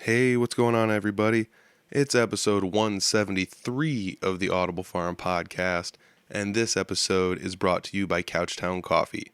Hey, what's going on, everybody? It's episode 173 of the Audible Farm podcast, and this episode is brought to you by Couchtown Coffee.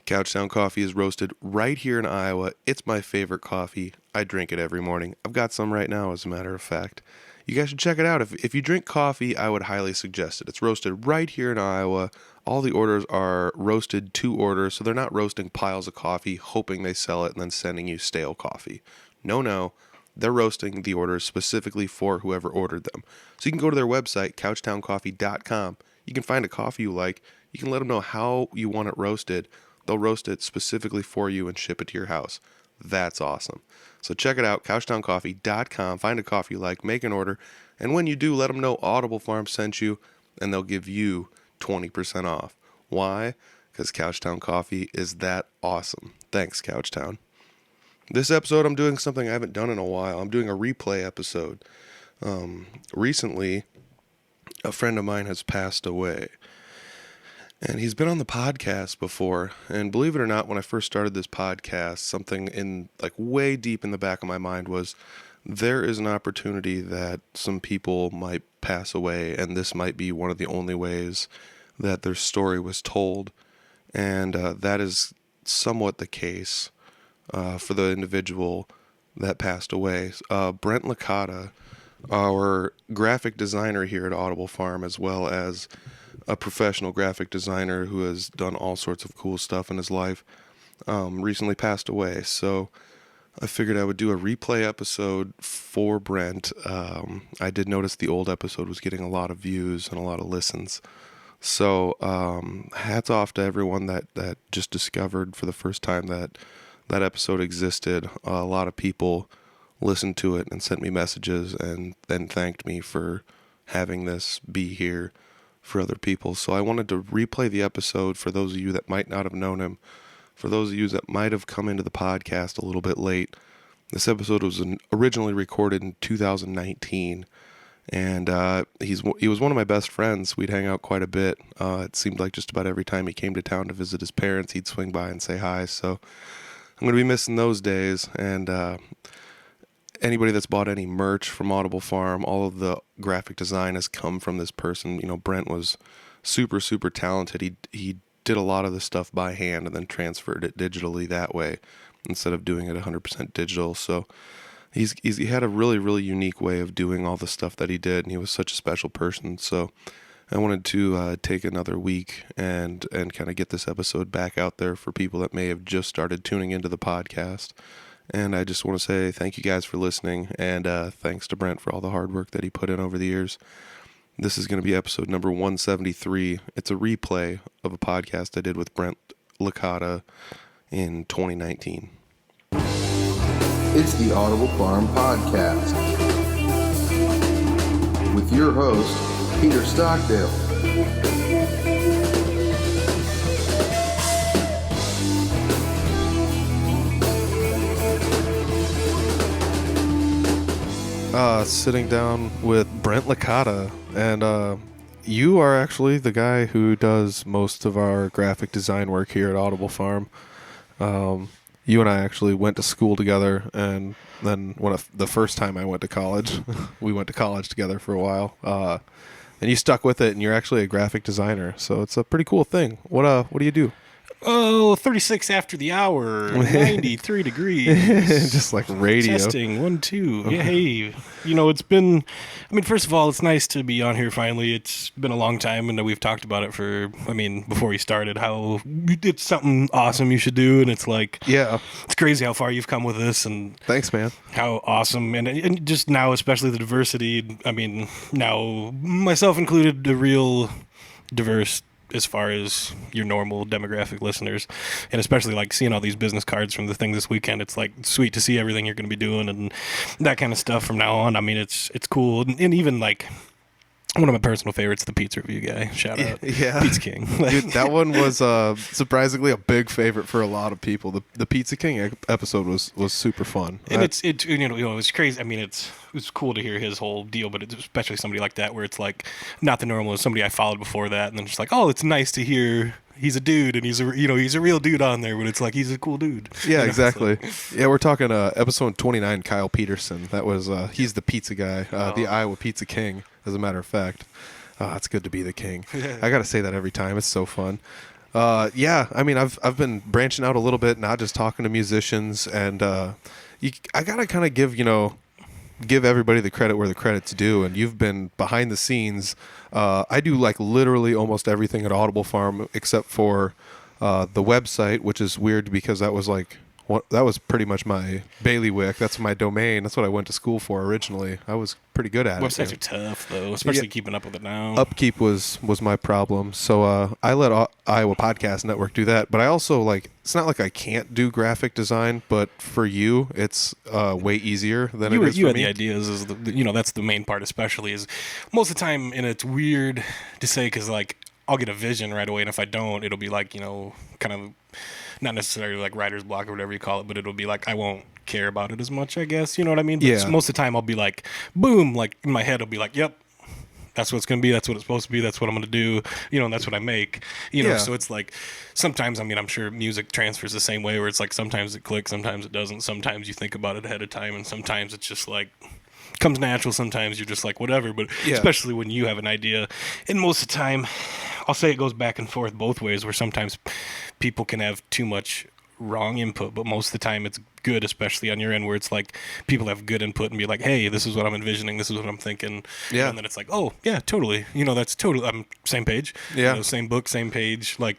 Couchtown Coffee is roasted right here in Iowa. It's my favorite coffee. I drink it every morning. I've got some right now, as a matter of fact. You guys should check it out. If you drink coffee, I would highly suggest it. It's roasted right here in Iowa. All the orders are roasted to order, so they're not roasting piles of coffee, hoping they sell it, and then sending you stale coffee. No. They're roasting the orders specifically for whoever ordered them. So you can go to their website, couchtowncoffee.com. You can find a coffee you like. You can let them know how you want it roasted. They'll roast it specifically for you and ship it to your house. That's awesome. So check it out, couchtowncoffee.com. Find a coffee you like, make an order. And when you do, let them know Audible Farm sent you, and they'll give you 20% off. Why? Because Couchtown Coffee is that awesome. Thanks, Couchtown. This episode, I'm doing something I haven't done in a while. I'm doing a replay episode. Recently, a friend of mine has passed away. And he's been on the podcast before. And believe it or not, when I first started this podcast, something in way deep in the back of my mind was there is an opportunity that some people might pass away. And this might be one of the only ways that their story was told. And that is somewhat the case. For the individual that passed away. Brent Licata, our graphic designer here at Audible Farm, as well as a professional graphic designer who has done all sorts of cool stuff in his life, recently passed away. So I figured I would do a replay episode for Brent. I did notice the old episode was getting a lot of views and a lot of listens. So hats off to everyone that just discovered for the first time that episode existed. A lot of people listened to it and sent me messages and then thanked me for having this be here for other people. So I wanted to replay the episode for those of you that might not have known him, for those of you that might have come into the podcast a little bit late. This episode was originally recorded in 2019, and he was one of my best friends. We'd hang out quite a bit. It seemed like just about every time he came to town to visit his parents, he'd swing by and say hi. So I'm going to be missing those days, and anybody that's bought any merch from Audible Farm, all of the graphic design has come from this person. You know, Brent was super, super talented. He did a lot of the stuff by hand and then transferred it digitally that way instead of doing it 100% digital. So he had a really, really unique way of doing all the stuff that he did, and he was such a special person. So I wanted to take another week and kind of get this episode back out there for people that may have just started tuning into the podcast. And I just want to say thank you guys for listening, and thanks to Brent for all the hard work that he put in over the years. This is going to be episode number 173. It's a replay of a podcast I did with Brent Licata in 2019. It's the Audible Farm Podcast with your host, Peter Stockdale. Sitting down with Brent Licata, and you are actually the guy who does most of our graphic design work here at Audible Farm. You and I actually went to school together, and then the first time I went to college, we went to college together for a while. And you stuck with it, and you're actually a graphic designer, so it's a pretty cool thing. What do you do? Oh, 36 after the hour, 93 degrees. Just like radio. Testing, 1, 2. Yeah, hey, it's been, first of all, it's nice to be on here finally. It's been a long time, and we've talked about it before we started, how it's something awesome you should do, and it's yeah, it's crazy how far you've come with this, and thanks, man. How awesome, and just now, especially the diversity, now, myself included, a real diverse as far as your normal demographic listeners, and especially seeing all these business cards from the thing this weekend. It's sweet to see everything you're going to be doing and that kind of stuff from now on. It's cool. And even one of my personal favorites, the pizza review guy. Shout out. Yeah. Pizza King. Dude, that one was surprisingly a big favorite for a lot of people. The Pizza King episode was super fun. And it was crazy. It was cool to hear his whole deal, but it's especially somebody like that where it's not the normal, it's somebody I followed before that, and then just oh, it's nice to hear he's a dude and he's a real dude on there, but it's like he's a cool dude. Yeah, It's exactly. like, Yeah, we're talking episode 29, Kyle Peterson. That was he's the pizza guy, the Iowa Pizza King, as a matter of fact. It's good to be the king. I got to say that every time. It's so fun. Yeah, I mean, I've been branching out a little bit, not just talking to musicians, and I gotta kind of give everybody the credit where the credit's due. And you've been behind the scenes. I do like literally almost everything at Audible Farm except for the website, which is weird because that was pretty much my bailiwick. That's my domain. That's what I went to school for originally. I was pretty good at websites it. are tough though, especially keeping up with it now. Upkeep was my problem. So I let Iowa Podcast Network do that. But I also it's not like I can't do graphic design, but for you, it's way easier than it is You for had me. the ideas, is that's the main part, especially is most of the time, and it's weird to say because I'll get a vision right away, and if I don't, it'll be kind of not necessarily like writer's block or whatever you call it, but it'll be like I won't care about it as much, I guess. You know what I mean? But Yeah. most of the time, I'll be like, boom, like in my head, I'll be like, yep. That's what it's going to be. That's what it's supposed to be. That's what I'm going to do. And that's what I make. Yeah. So it's like sometimes, I'm sure music transfers the same way where it's like sometimes it clicks, sometimes it doesn't. Sometimes you think about it ahead of time, and sometimes it's just like comes natural. Sometimes you're just like whatever. But Yeah. especially when you have an idea, and most of the time, I'll say it goes back and forth both ways. Where sometimes people can have too much wrong input, but most of the time it's good, especially on your end, where it's like people have good input and be like, hey, this is what I'm envisioning, this is what I'm thinking. Yeah. And then it's like, oh yeah, totally, that's totally, I'm same page. Yeah. Same book, same page. But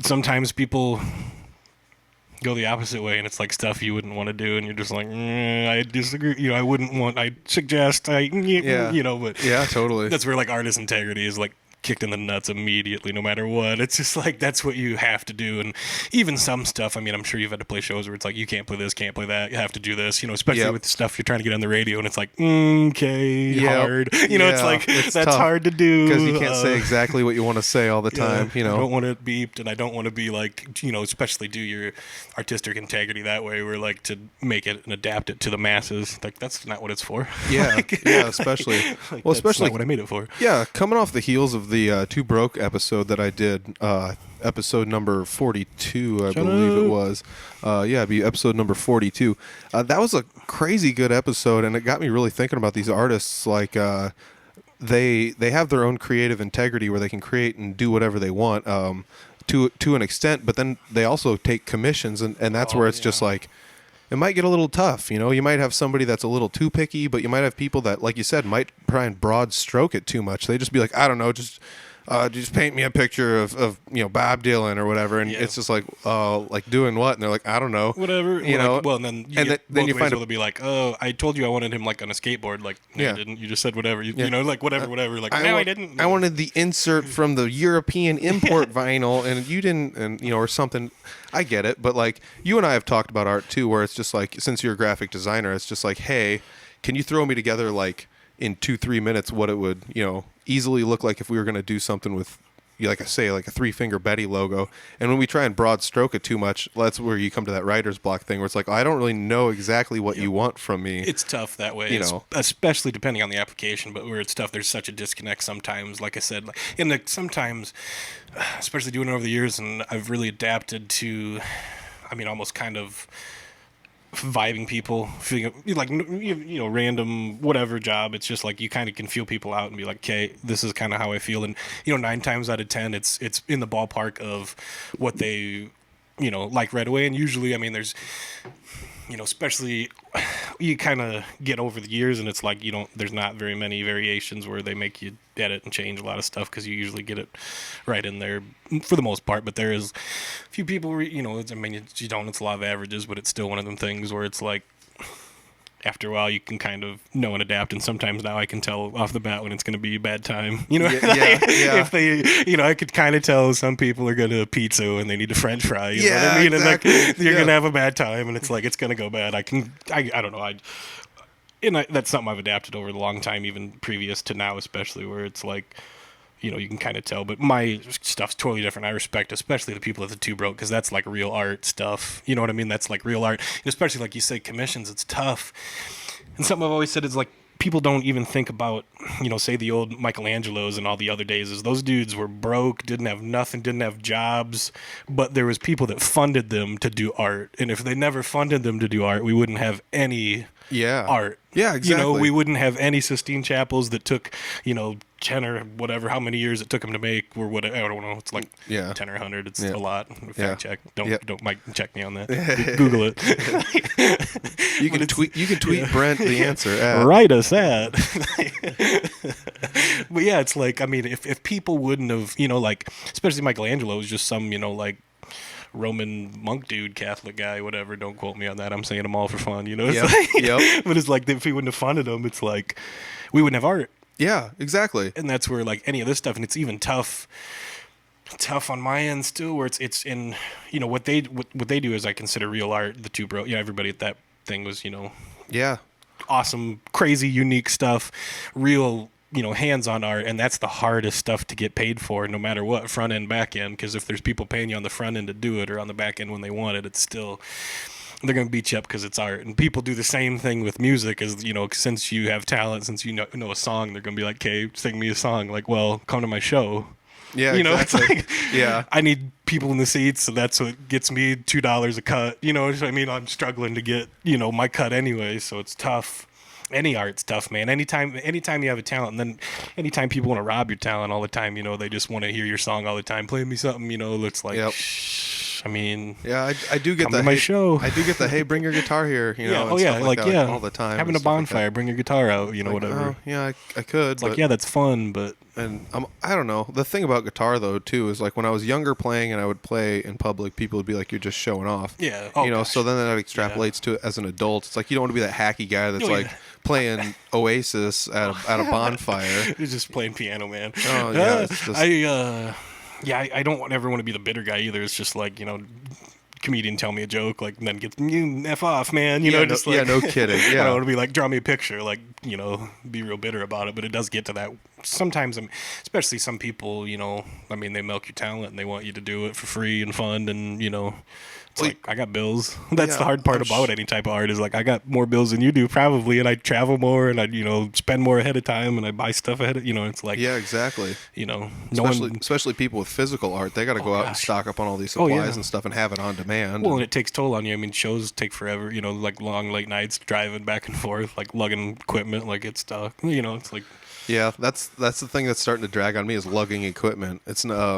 sometimes people go the opposite way, and it's like stuff you wouldn't want to do, and you're just like, I disagree. I suggest, but Yeah, totally. that's where artist integrity is kicked in the nuts immediately, no matter what. It's just that's what you have to do. And even some stuff, I'm sure you've had to play shows where it's like, you can't play this, can't play that, you have to do this, especially Yep. with stuff you're trying to get on the radio, and it's like, okay, Yep. hard. It's That's tough, hard to do. because you can't say exactly what you want to say all the time, I don't want it beeped, and I don't want to be especially do your artistic integrity that way, where to make it and adapt it to the masses. That's not what it's for. Yeah, yeah, especially. Well, That's especially not what I made it for. Yeah, coming off the heels of the Two Broke episode that I did, episode number 42, I believe it was. It'd be episode number 42. That was a crazy good episode, and it got me really thinking about these artists. They have their own creative integrity where they can create and do whatever they want to an extent, but then they also take commissions, and that's where it's just it might get a little tough. You might have somebody that's a little too picky, but you might have people that, like you said, might try and broad stroke it too much. They just be like, I don't know, just paint me a picture of Bob Dylan or whatever, and it's just like doing what? And they're like, I don't know, whatever. Well, and then then you find it'll be like, oh, I told you I wanted him on a skateboard. No, you didn't. You just said whatever. Whatever. I didn't. I wanted the insert from the European import vinyl, and you didn't, and or something. I get it, but you and I have talked about art too, where it's just since you're a graphic designer, it's just hey, can you throw me together in 2-3 minutes what it would easily look like if we were going to do something with like I say, like a 3-finger Betty logo. And when we try and broad stroke it too much, that's where you come to that writer's block thing where it's like, I don't really know exactly what you want from me. It's tough that way, especially depending on the application, but where it's tough, there's such a disconnect sometimes, like I said, sometimes, especially doing it over the years, and I've really adapted to, almost kind of vibing people, feeling random whatever job. It's just you kind of can feel people out and be like, okay, this is kind of how I feel. And 9 times out of 10 it's in the ballpark of what they like right away. And usually there's especially you kind of get over the years, and it's there's not very many variations where they make you edit and change a lot of stuff, because you usually get it right in there for the most part. But there is a few people where, you don't, it's a lot of averages, but it's still one of them things where it's after a while you can kind of know and adapt. And sometimes now I can tell off the bat when it's going to be a bad time, if they, I could kind of tell some people are going to pizza and they need a French fry, you know what I mean? Exactly. And you're going to have a bad time, and it's it's going to go bad. I don't know. That's something I've adapted over the long time, even previous to now, especially where it's you can kind of tell. But my stuff's totally different. I respect especially the people at the Two Broke, because that's real art stuff. You know what I mean? That's real art. And especially you say, commissions, it's tough. And something I've always said is people don't even think about, say the old Michelangelos and all the other days. Is those dudes were broke, didn't have nothing, didn't have jobs, but there was people that funded them to do art. And if they never funded them to do art, we wouldn't have any art. Yeah, exactly. We wouldn't have any Sistine Chapels that took, 10 or whatever, how many years it took them to make, or whatever. I don't know. It's like 10 or 100. It's a lot. Fact check. Don't Mike check me on that. Google it. You can tweet Brent the answer. Write us at. But yeah, it's like, I mean, if people wouldn't have, especially Michelangelo was just some, Roman monk dude, Catholic guy, whatever. Don't quote me on that. I'm saying them all for fun, It's But it's like, if we wouldn't have funded them, it's like we wouldn't have art. Yeah, exactly. And that's where like any of this stuff, and it's even tough on my end still, where it's in, what they do is I consider real art. The two bro, everybody at that thing was, awesome, crazy, unique stuff, real, hands-on art, and that's the hardest stuff to get paid for, no matter what, front end, back end. Because if there's people paying you on the front end to do it, or on the back end when they want it, it's still, they're going to beat you up because it's art. And people do the same thing with music, as since you have talent, since you know a song, they're going to be like, "Okay, sing me a song." Like, well, come to my show. Yeah, exactly. It's like, I need people in the seats, so that's what gets me $2 a cut. I'm struggling to get my cut anyway, so it's tough. Any art's tough, man. Anytime you have a talent, and then anytime people want to rob your talent all the time, they just want to hear your song all the time. Play me something, it's like, I mean, I do get my show. I do get the, hey, bring your guitar here, all the time. Having a bonfire, bring your guitar out, whatever. I could. It's like, that's fun, but. And I don't know. The thing about guitar though too is like when I was younger playing and I would play in public, people would be like, "You're just showing off." Yeah. So then that extrapolates to it as an adult. It's like you don't want to be that hacky guy that's playing Oasis at a bonfire. You're just playing piano, man. Oh yeah. It's just... I don't ever want to be the bitter guy either. It's just like, comedian tell me a joke, like, and then gets you F off, man. No kidding. Yeah. I don't want to be like, draw me a picture, like, be real bitter about it. But it does get to that. Sometimes, especially some people, they milk your talent and they want you to do it for free and fun, and it's like, I got bills. That's the hard part about any type of art, is like, I got more bills than you do probably, and I travel more, and I spend more ahead of time, and I buy stuff ahead of, it's like, exactly. Especially people with physical art, they got to go out and stock up on all these supplies and stuff and have it on demand. Well, and it takes toll on you. I mean, shows take forever, like long late nights driving back and forth, like lugging equipment, like it's stuck, it's like. Yeah, that's the thing that's starting to drag on me, is lugging equipment. It's not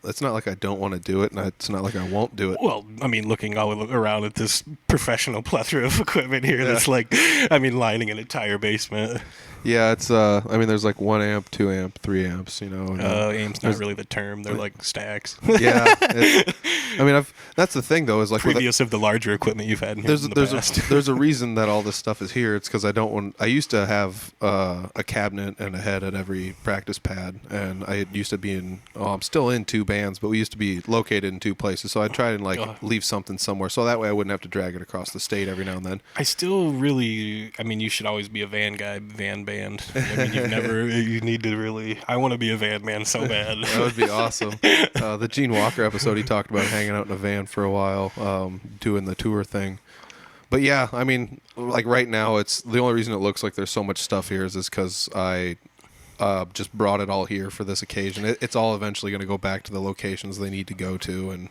like I don't want to do it, and it's not like I won't do it. Well, I mean, looking all around at this professional plethora of equipment here, that's like, lining an entire basement. Yeah, it's there's like 1 amp, 2 amp, 3 amps, Amp's not really the term. They're like stacks. Yeah. That's the thing though, is like previous of the larger equipment you've had in here there's a reason that all this stuff is here. It's because I used to have a cabinet and a head at every practice pad, and I used to be I'm still in 2 bands, but we used to be located in 2 places, so I'd try and leave something somewhere, so that way I wouldn't have to drag it across the state every now and then. I still really, you should always be a van guy, van band. You need to really, I want to be a van man so bad. That would be awesome. The Gene Walker episode, he talked about hanging out in a van for a while, doing the tour thing. But yeah, like right now, it's the only reason it looks like there's so much stuff here is because I just brought it all here for this occasion. It's all eventually going to go back to the locations they need to go to, and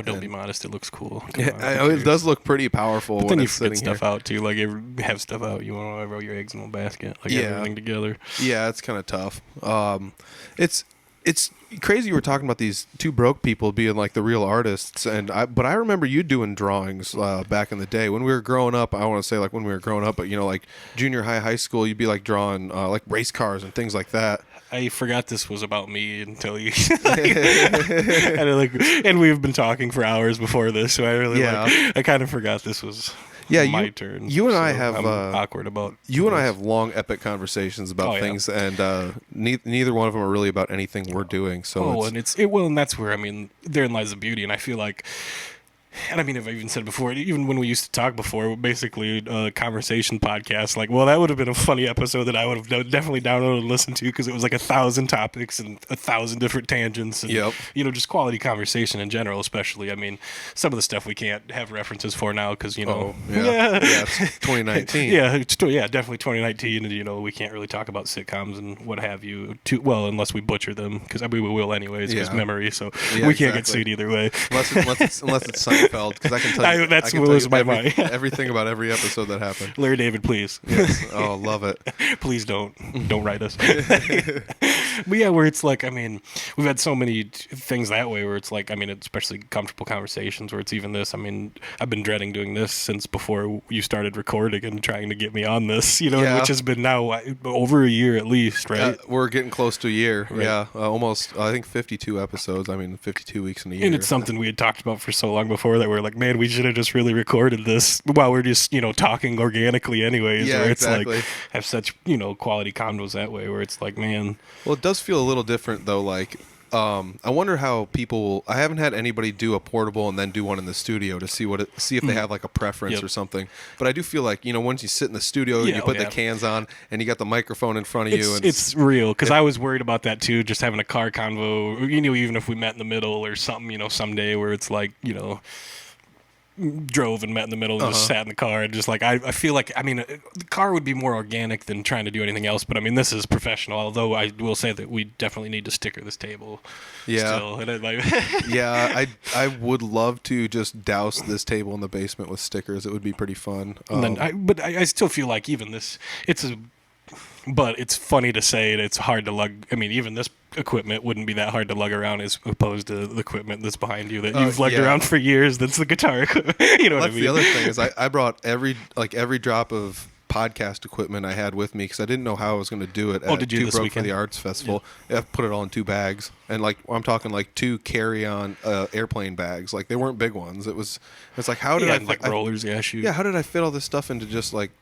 don't be modest. It looks cool. It does look pretty powerful. But then you forget stuff out too. Like, you have stuff out, you want to roll your eggs in one basket. Like, everything together. Yeah, it's kind of tough. It's crazy. You were talking about these 2 broke people being like the real artists, but I remember you doing drawings back in the day when we were growing up. I want to say like when we were growing up, but like junior high school, you'd be like drawing like race cars and things like that. I forgot this was about me until you. And we've been talking for hours before this, so I kind of forgot this was. My turn. You and I have awkward about. You and I have long, epic conversations about things, and neither one of them are really about anything we're doing. So and that's where therein lies the beauty, and I feel like And I mean, I've even said before, even when we used to talk before, basically a conversation podcast, like, well, that would have been a funny episode that I would have definitely downloaded and listened to because it was like 1,000 topics and 1,000 different tangents and, Yep. Just quality conversation in general, especially. I mean, some of the stuff we can't have references for now because, Yeah, it's 2019. yeah, definitely 2019, and, we can't really talk about sitcoms and what have you, unless we butcher them, because I mean, we will anyways, because memory, so we can't get sued either way. Unless it's Seinfeld, because I can tell you, that's what was my mind. Everything about every episode that happened. Larry David, please. Yes. Oh, love it. Please don't write us. But yeah, where it's like, I mean, we've had so many things that way where it's like, I mean, especially comfortable conversations where it's even this. I mean, I've been dreading doing this since before you started recording and trying to get me on this, which has been now over a year at least, right? We're getting close to a year. Right. Yeah, almost. I think 52 episodes. I mean, 52 weeks in a year. And it's something we had talked about for so long before that we're like, man, we should have just really recorded this while we're just, talking organically anyways. Yeah, where it's exactly. like, have such, quality convos that way where it's like, man. Well, it does feel a little different though. Like, I wonder how people. I haven't had anybody do a portable and then do one in the studio to see see if they have like a preference or something. But I do feel like once you sit in the studio and you put the cans on and you got the microphone in front of you, and it's real because I was worried about that too. Just having a car convo, even if we met in the middle or something, someday where it's like, drove and met in the middle and just sat in the car and just like I feel like, I mean, the car would be more organic than trying to do anything else, but I mean, this is professional, although I will say that we definitely need to sticker this table still. And I would love to just douse this table in the basement with stickers. It would be pretty fun. But I still feel like even this, but it's funny to say and it's hard to lug. I mean, even this equipment wouldn't be that hard to lug around as opposed to the equipment that's behind you that you've lugged around for years. That's the guitar equipment. You know what I mean? The other thing is I brought every drop of podcast equipment I had with me because I didn't know how I was going to do it at did you Two this Broke weekend? for the Arts Festival. Yeah. I put it all in 2 bags, and like I'm talking like 2 carry-on airplane bags. Like they weren't big ones. It's like how did I like rollers? Shoot. Yeah, how did I fit all this stuff into just like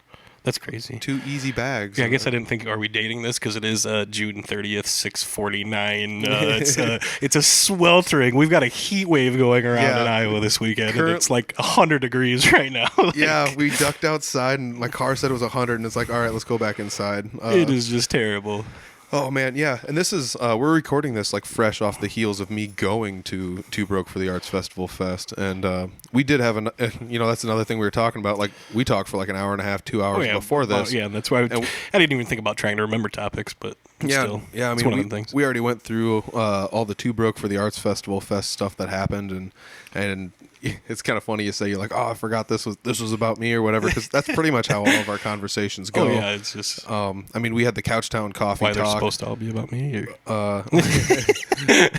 That's crazy. 2 easy bags? Yeah, I guess I didn't think. Are we dating this? Because it is June 30th, 6:49. It's a sweltering. We've got a heat wave going around in Iowa this weekend, and it's like 100 degrees right now. Yeah, we ducked outside, and my car said it was 100, and it's like, all right, let's go back inside. It is just terrible. Oh man, yeah, and this is we're recording this like fresh off the heels of me going to Two Broke for the Arts Festival Fest, and we did have that's another thing we were talking about. Like we talked for like an hour and a half, 2 hours before this. And that's why I didn't even think about trying to remember topics, but still, I mean, it's one of them things. We already went through all the Two Broke for the Arts Festival Fest stuff that happened, and it's kind of funny you say you're like, oh, I forgot this was about me or whatever, because that's pretty much how all of our conversations go. Oh yeah, it's just. I mean, we had the Couchtown Coffee why talk. They're supposed to all be about me?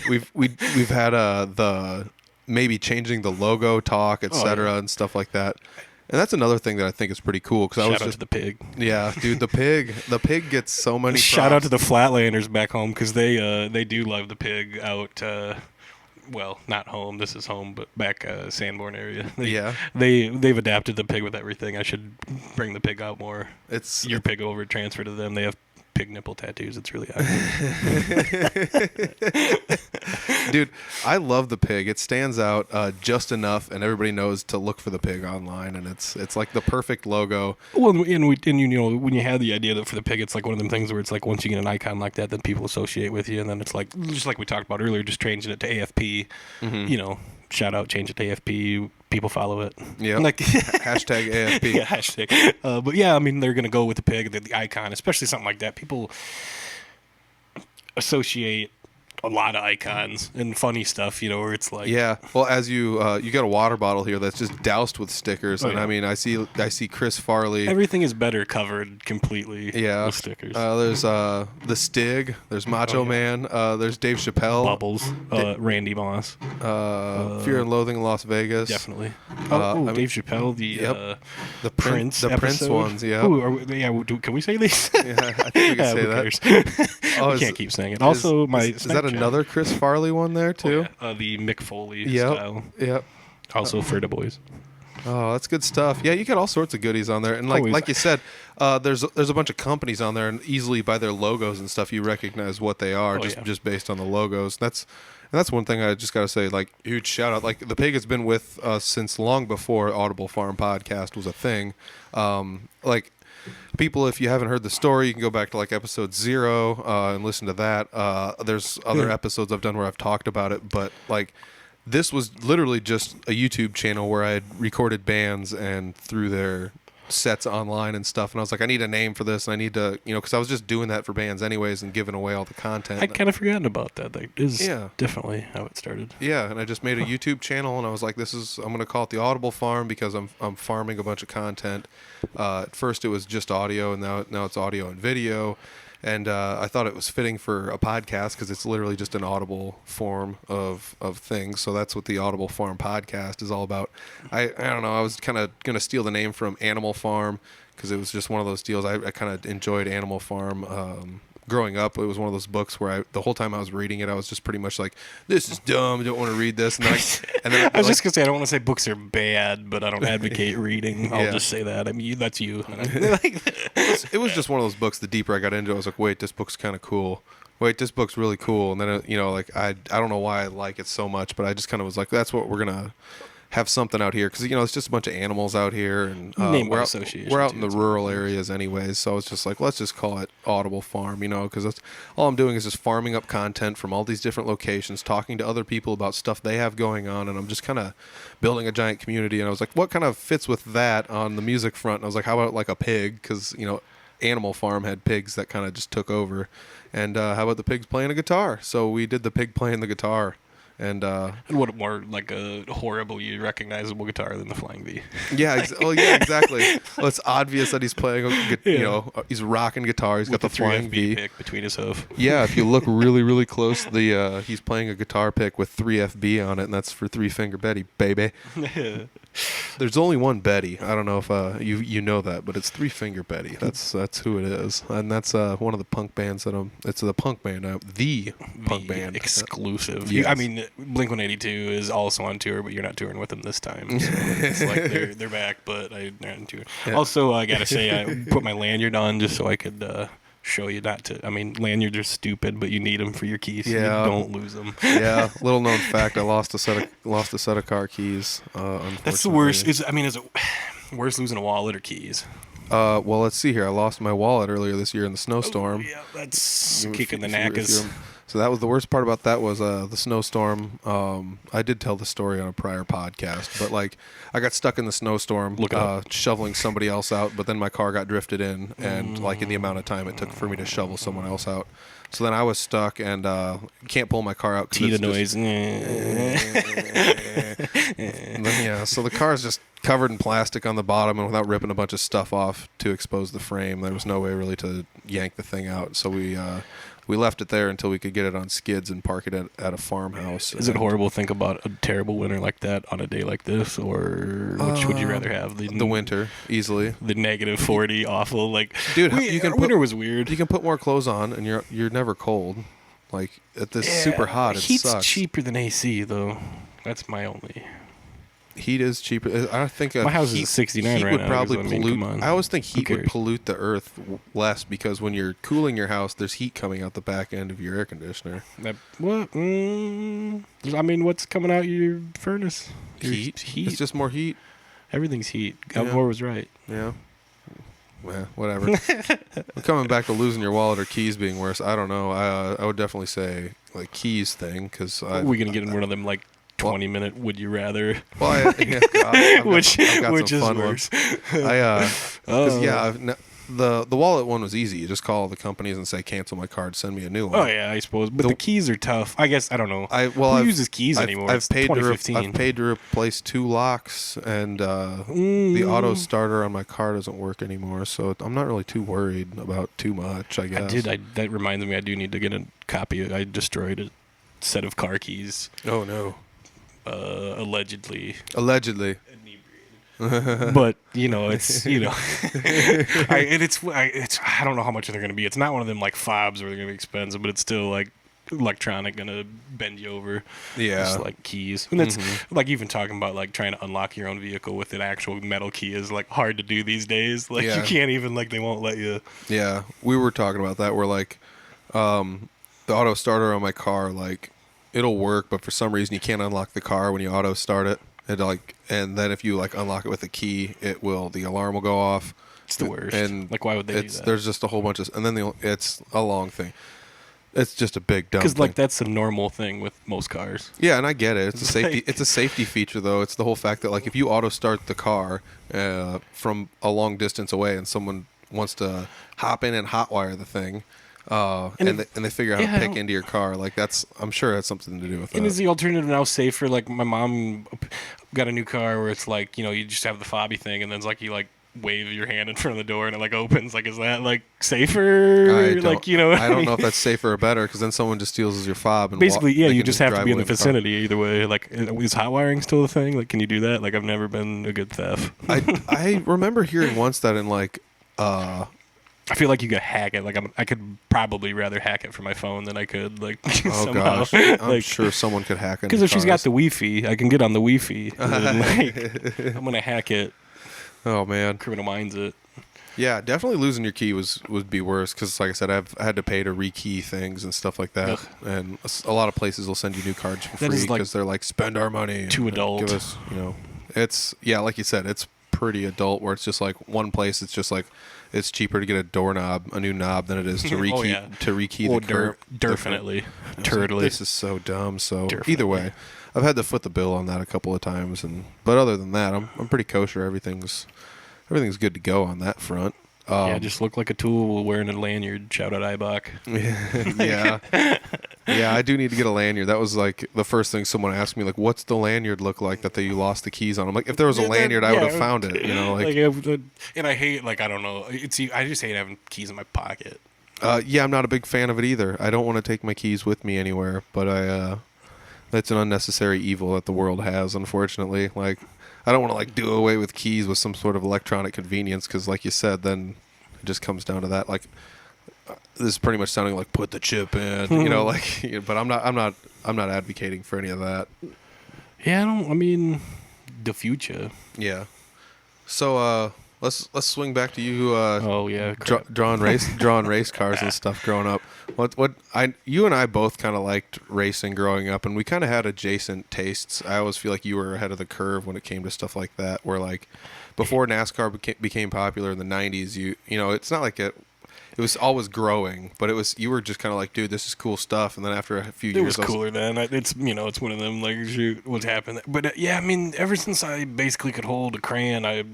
We've had the maybe changing the logo talk, etc. and stuff like that. And that's another thing that I think is pretty cool because I was Shout out to the pig. Yeah, dude, the pig gets so many. Shout out to the Flatlanders back home because they do love the pig out. Well, not home. This is home, but back Sanborn area. They've adapted the pig with everything. I should bring the pig out more. It's your pig over transfer to them. They have pig nipple tattoos. It's really ugly. Dude, I love the pig. It stands out just enough, and everybody knows to look for the pig online, and it's like the perfect logo. Well, and when you had the idea for the pig, it's like one of them things where it's like once you get an icon like that, then people associate with you, and then it's like just like we talked about earlier, just changing it to AFP. Mm-hmm. Shout out, change it to AFP. People follow it. Yeah. Like hashtag AFP. Yeah, hashtag. But yeah, I mean, they're gonna go with the pig, the icon, especially something like that. People associate a lot of icons and funny stuff, where it's like, yeah. Well, as you got a water bottle here that's just doused with stickers, and I mean, I see Chris Farley. Everything is better covered completely. With stickers. There's the Stig. There's Macho Man. There's Dave Chappelle. Bubbles. Randy Moss. Fear and Loathing in Las Vegas. Definitely. Dave Chappelle. The Prince. The Prince ones. Yeah. Can we say these? Yeah, I think we can say that. We can't keep saying it. Also, is that another Chris Farley one there too? The Mick Foley style. Yep. Also for the boys. Oh, that's good stuff. Yeah, you got all sorts of goodies on there, and Always. like you said, there's a bunch of companies on there, and easily by their logos and stuff, you recognize what they are just based on the logos. That's one thing I just got to say, like, huge shout out. Like, the pig has been with us since long before Audible Farm podcast was a thing. Like, people, if you haven't heard the story, you can go back to like episode 0 and listen to that. There's other episodes I've done where I've talked about it, but like, this was literally just a YouTube channel where I had recorded bands and threw their sets online and stuff. And I was like, I need a name for this, and I need to, because I was just doing that for bands anyways and giving away all the content. I'd kind of forgotten about that. That is definitely how it started. Yeah, and I just made a YouTube channel, and I was like, I'm going to call it the Audible Farm because I'm farming a bunch of content. At first it was just audio, and now it's audio and video. And I thought it was fitting for a podcast because it's literally just an audible form of things. So that's what the Audible Farm podcast is all about. I don't know. I was kind of going to steal the name from Animal Farm because it was just one of those deals. I kind of enjoyed Animal Farm. Growing up, it was one of those books where the whole time I was reading it, I was just pretty much like, this is dumb. I don't want to read this. And then I was just going to say, I don't want to say books are bad, but I don't advocate reading. I'll just say that. I mean, that's you. It was just one of those books. The deeper I got into it, I was like, wait, this book's kind of cool. Wait, this book's really cool. And then, like, I don't know why I like it so much, but I just kind of was like, that's what we're going to have something out here. Because, it's just a bunch of animals out here. And we're out in the rural areas anyways. So I was just like, let's just call it Audible Farm, because that's all I'm doing is just farming up content from all these different locations, talking to other people about stuff they have going on. And I'm just kind of building a giant community. And I was like, what kind of fits with that on the music front? And I was like, how about like a pig? Because, Animal Farm had pigs that kind of just took over. And how about the pigs playing a guitar? So we did the pig playing the guitar. And what more like a horribly recognizable guitar than the Flying V? Yeah, exactly. Well, it's obvious that he's playing, he's rocking guitar. He's got the Flying V pick between his hoof. Yeah, if you look really, really close, he's playing a guitar pick with 3 FB on it, and that's for 3-Finger Betty, baby. There's only one Betty. I don't know if you know that, but it's 3-Finger Betty. That's who it is, and that's one of the punk bands it's the punk band, the punk band exclusive. Yes. I mean, Blink-182 is also on tour, but you're not touring with them this time. So it's like they're back, but they're not on tour. Yeah. Also, I gotta say, I put my lanyard on just so I could show you not to. I mean, lanyards are stupid, but you need them for your keys. Yeah, you don't lose them. Yeah, little known fact: I lost a set of car keys. That's the worst. Is it worse losing a wallet or keys? Well, let's see here. I lost my wallet earlier this year in the snowstorm. Oh, yeah, that's kicking the knackers. So that was the worst part about that was the snowstorm. I did tell the story on a prior podcast, but like I got stuck in the snowstorm shoveling somebody else out, but then my car got drifted in, and like in the amount of time it took for me to shovel someone else out. So then I was stuck and can't pull my car out. Tita noise. So the car is just covered in plastic on the bottom, and without ripping a bunch of stuff off to expose the frame, there was no way really to yank the thing out. So we left it there until we could get it on skids and park it at a farmhouse. Is it horrible to think about a terrible winter like that on a day like this, or which would you rather have? The winter, easily. The negative 40, awful. Like, dude, winter was weird. You can put more clothes on, and you're never cold. Like at this super hot, it heat's sucks. Cheaper than AC though. That's my only. Heat is cheaper. I think my house is 69 right now. Would probably pollute. I always think heat would pollute the earth less because when you're cooling your house, there's heat coming out the back end of your air conditioner. What? I mean, what's coming out your furnace? Heat. It's just more heat. Everything's heat. Alvor was right. Yeah. Well, whatever. Coming back to losing your wallet or keys being worse, I don't know. I would definitely say like keys thing because we're gonna get in one of them like 20-minute would you rather? Well, I've got which some is fun worse. Ones. The wallet one was easy. You just call the companies and say cancel my card, send me a new one. Oh yeah, I suppose. But the keys are tough. I guess I don't know. Who uses keys anymore? I've paid to replace 2 locks, and the auto starter on my car doesn't work anymore. So I'm not really too worried about too much. I guess that reminds me. I do need to get a copy. I destroyed a set of car keys. Oh no. Allegedly. But it's I don't know how much they're going to be. It's not one of them like fobs where they're going to be expensive, but it's still like electronic gonna bend you over. Yeah. Just like keys. And that's like even talking about like trying to unlock your own vehicle with an actual metal key is like hard to do these days. Like Yeah. you can't even like they won't let you. Yeah, we were talking about that. Where like, the auto starter on my car, like, it'll work, but for some reason you can't unlock the car when you auto start it. And then if you like unlock it with a key, the alarm will go off. It's the worst. And like why would they do that? There's just a whole bunch of, and then it's a long thing. It's just a big dumb. Because like that's a normal thing with most cars. Yeah, and I get it. It's a safety. It's a safety feature, though. It's the whole fact that like if you auto start the car from a long distance away, and someone wants to hop in and hotwire the thing, and they figure out how to pick into your car, like I'm sure that's something to do with that. And is the alternative now safer? Like my mom got a new car where it's like you just have the fobby thing, and then it's like you like wave your hand in front of the door and it like opens. Like is that like safer? I don't know if that's safer or better because then someone just steals your fob and basically you just just have to be in the car. vicinity either way. Like is hot wiring still a thing? Like can you do that? Like I've never been a good theft. I remember hearing once that in like I feel like you could hack it. Like I could probably rather hack it from my phone than I could like oh somehow. gosh, I'm like, sure someone could hack it because if she's got the Wi-Fi, I can get on the Wi-Fi. And, like, I'm gonna hack it. Oh man, Criminal Minds it. Yeah, definitely losing your key would be worse because, like I said, I've had to pay to rekey things and stuff like that. Ugh. And a lot of places will send you new cards for free because they're like, spend our money. Too adult. Give us, it's like you said, it's pretty adult. Where it's just like one place, it's just like it's cheaper to get a new knob than it is to rekey to rekey the card. Definitely, like, this is so dumb. So either way, I've had to foot the bill on that a couple of times, but other than that, I'm pretty kosher. Everything's good to go on that front. Just look like a tool wearing a lanyard. Shout out Ibach. Yeah, I do need to get a lanyard. That was like the first thing someone asked me, like, what's the lanyard look like that you lost the keys on? I'm like, if there was a lanyard, I would have found it, and I hate, like, I don't know. I just hate having keys in my pocket. I'm not a big fan of it either. I don't want to take my keys with me anywhere, but that's an unnecessary evil that the world has, unfortunately. Like, I don't want to like do away with keys with some sort of electronic convenience because, like you said, then it just comes down to that. Like, this is pretty much sounding like put the chip in, but I'm not advocating for any of that. Yeah, I mean, the future. Yeah. So let's swing back to you. Drawing race cars and stuff growing up. You and I both kind of liked racing growing up, and we kind of had adjacent tastes. I always feel like you were ahead of the curve when it came to stuff like that. Where like before NASCAR became popular in the '90s, it's not like it was always growing, but you were just kind of like, dude, this is cool stuff. And then after a few years, it was cooler then. It's it's one of them like, shoot, what's happened? But I mean, ever since I basically could hold a crayon, I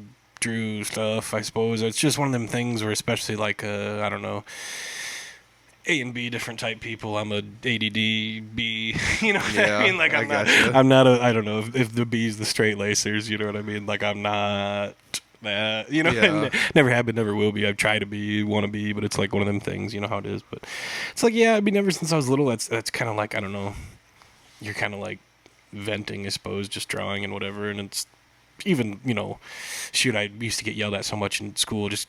drew stuff. I suppose it's just one of them things where, especially like I don't know, A and B different type people. I'm a ADD B. You know what I mean? Like I'm not a. I don't know if the B's the straight lacers. You know what I mean? Like I'm not that. Never have been, never will be. I've tried to be, want to be, but it's like one of them things. You know how it is. But it's like I mean, ever since I was little, that's kind of like I don't know. You're kind of like venting, I suppose, just drawing and whatever, and it's. Even, shoot, I used to get yelled at so much in school, just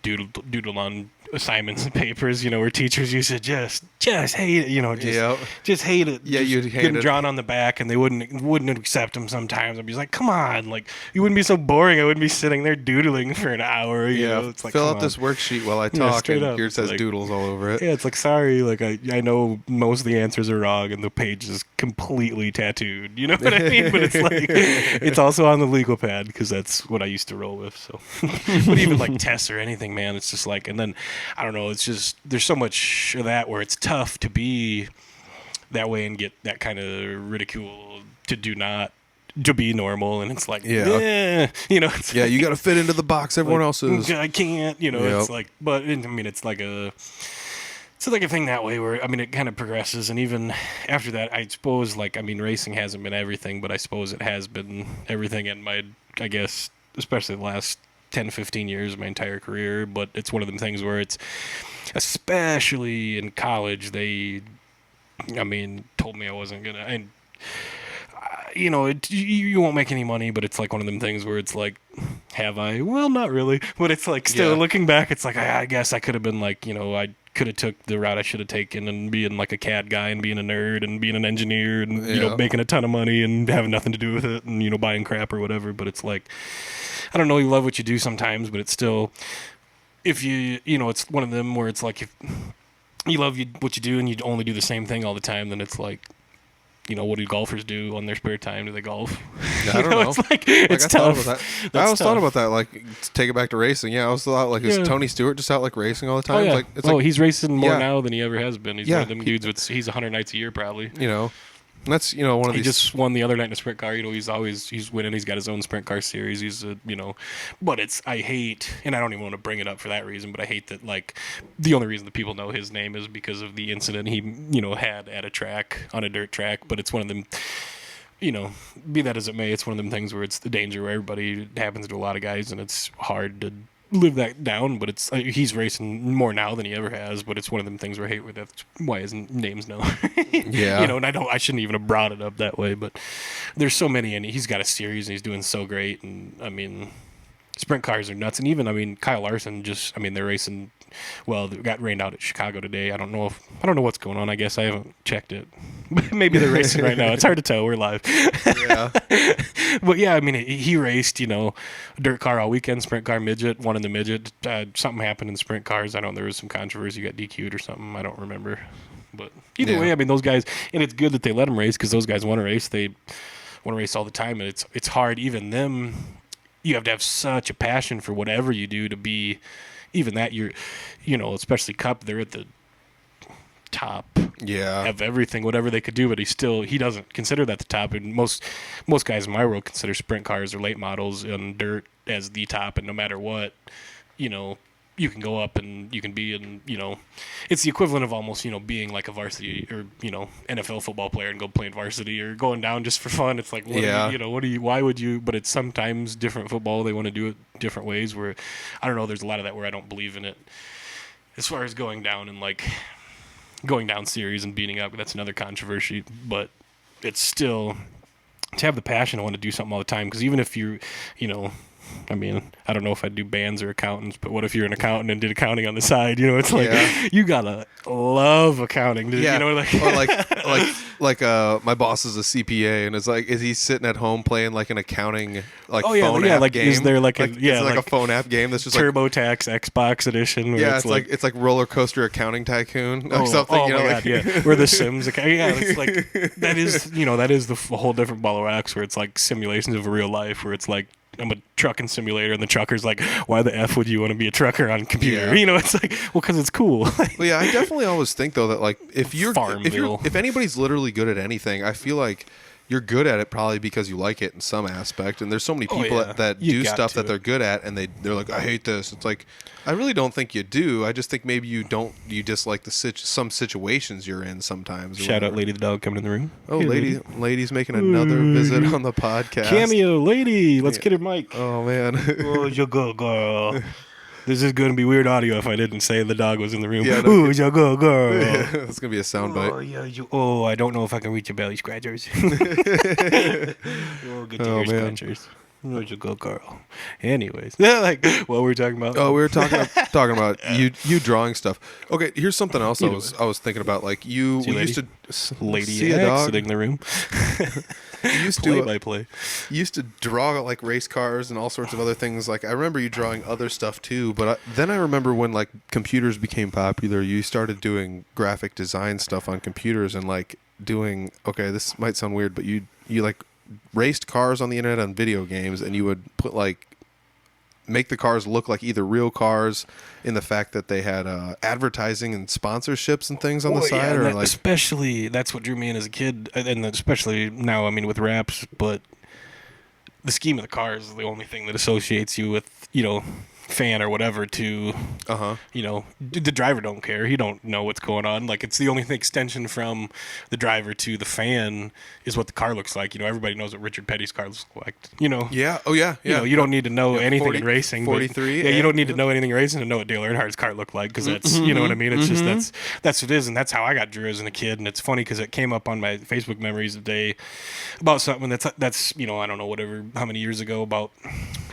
doodle on assignments and papers, where teachers used to just hate it, just hate it. Yeah, you'd hate getting it. Drawn on the back, and they wouldn't accept them sometimes. I'd be like, come on, like, you wouldn't be so boring. I wouldn't be sitting there doodling for an hour, It's like, fill out this worksheet while I talk, and here it says like, doodles all over it. Yeah, it's like, sorry, like, I know most of the answers are wrong, and the page is completely tattooed, you know what I mean? But it's like, it's also on the legal pad, because that's what I used to roll with, so. But even, like, tests or anything, man, it's just like, and then, I don't know, it's just there's so much of that where it's tough to be that way and get that kind of ridicule to be normal, and it's like it's like, you got to fit into the box everyone else is. I can't, it's like, but I mean it's like a thing that way where I mean it kind of progresses, and even after that I suppose like I mean racing hasn't been everything, but I suppose it has been everything in my I guess especially the last 10, 15 years of my entire career, but it's one of them things where it's, especially in college, they, told me I wasn't gonna, and, you won't make any money, but it's like one of them things where it's like, have I? Well, not really, but it's like, still looking back, it's like, I guess I could have been like, I could have took the route I should have taken and being like a CAD guy and being a nerd and being an engineer and making a ton of money and having nothing to do with it and buying crap or whatever. But it's like, I don't know, you love what you do sometimes, but it's still, if it's one of them where it's like if you love what you do and you only do the same thing all the time, then it's like, what do golfers do on their spare time? Do they golf? I don't know. It's like it's tough. I always thought about that. Like, take it back to racing. Yeah, I alwa's thought like, is Tony Stewart just out like racing all the time? Oh, yeah. He's racing more yeah. now than he ever has been. He's one of them dudes. He's 100 nights a year probably. And that's one of these. He just won the other night in a sprint car. He's winning. He's got his own sprint car series. He's but I hate, and I don't even want to bring it up for that reason. But I hate that like the only reason that people know his name is because of the incident he had at a track on a dirt track. But it's one of them. Be that as it may, it's one of them things where it's the danger where it happens to a lot of guys, and it's hard to live that down. But it's he's racing more now than he ever has. But it's one of them things where I hate where that's why his name's known. Yeah. And I shouldn't even have brought it up that way. But there's so many, and he's got a series, and he's doing so great. And I mean, sprint cars are nuts. And even Kyle Larson they're racing. Well, it got rained out at Chicago today. I don't know what's going on. I guess I haven't checked it. Maybe they're racing right now. It's hard to tell. We're live. Yeah. But yeah, he raced, a dirt car all weekend, sprint car midget, won in the midget. Something happened in the sprint cars. I know there was some controversy. Got DQ'd or something. I don't remember. But either way, those guys, and it's good that they let them race because those guys want to race. They want to race all the time, and it's hard. Even them, you have to have such a passion for whatever you do to be. Even that especially Cup, they're at the top of everything, whatever they could do, but he doesn't consider that the top. And most guys in my world consider sprint cars or late models and dirt as the top, and no matter what, you can go up and you can be in, it's the equivalent of almost, being like a varsity or, NFL football player and go playing varsity or going down just for fun. It's like, why would you, but it's sometimes different football. They want to do it different ways where, I don't know, there's a lot of that where I don't believe in it. As far as going down and like going down series and beating up, that's another controversy, but it's still to have the passion. I want to do something all the time. Cause even if you I don't know if I'd do bands or accountants, but what if you're an accountant and did accounting on the side? It's like you gotta love accounting. My boss is a CPA, and it's like, is he sitting at home playing like an accounting phone app game? Is there like a phone app game that's just TurboTax Xbox edition? Yeah, it's like Roller Coaster Accounting Tycoon or something. Oh my God, yeah. Where the Sims, it's like that is the whole different ball of wax where it's like simulations of real life where it's like, I'm a trucking simulator, and the trucker's like, why the F would you want to be a trucker on a computer? It's like, well, because it's cool. Well, yeah, I definitely always think, though, that, like, if anybody's literally good at anything, I feel like you're good at it probably because you like it in some aspect. And there's so many people that do stuff that they're good at, and they're like, I hate this. It's like, I really don't think you do. I just think maybe you dislike some situations you're in sometimes. Shout out Lady the dog coming in the room. Oh, hey, lady's making another visit on the podcast. Cameo, lady. Let's get her mic. Oh, man. Oh, you go, girl. This is going to be weird audio if I didn't say the dog was in the room. Yeah, ooh, you go, girl. Yeah, that's going to be a soundbite. Oh, yeah, I don't know if I can reach your belly scratchers. Get to your scratchers. Oh, you go, girl. Anyways, what were we talking about? Oh, we were talking about you drawing stuff. Okay, here's something else I was thinking about. Like used to lady exiting the room. used to draw like race cars and all sorts of other things. Like I remember you drawing other stuff too. But then I remember when like computers became popular, you started doing graphic design stuff on computers and like doing. Okay, this might sound weird, but you like raced cars on the internet on video games, and you would put like make the cars look like either real cars in the fact that they had advertising and sponsorships and things on the side. Or like, especially that's what drew me in as a kid, and especially now, with raps. But the scheme of the car is the only thing that associates you with, fan or whatever to, the driver don't care. He don't know what's going on. Like, it's the only thing extension from the driver to the fan is what the car looks like. Everybody knows what Richard Petty's car looks like, Yeah. Oh, yeah. Yeah. You don't need to know anything in racing. 43. Yeah, you don't need to know anything in racing to know what Dale Earnhardt car looked like, because that's, you know what I mean? It's just, that's what it is, and that's how I got Drew as a kid. And it's funny because it came up on my Facebook memories today about something that's I don't know, how many years ago, about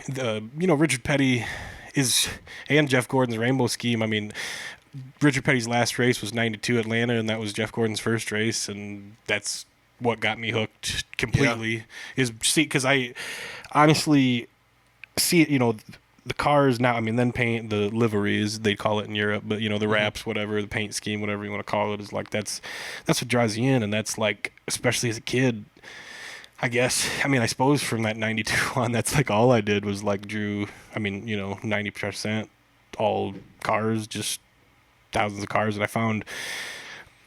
Richard Petty and Jeff Gordon's rainbow scheme. Richard Petty's last race was 92 Atlanta, and that was Jeff Gordon's first race, and that's what got me hooked completely. Is because I honestly see, the cars now. I mean, then paint, the liveries they call it in Europe, but the wraps, whatever, the paint scheme, whatever you want to call it, is like that's what draws you in, and that's like, especially as a kid. I guess, I suppose from that 92 on, that's like all I did was like drew, 90% all cars, just thousands of cars. And I found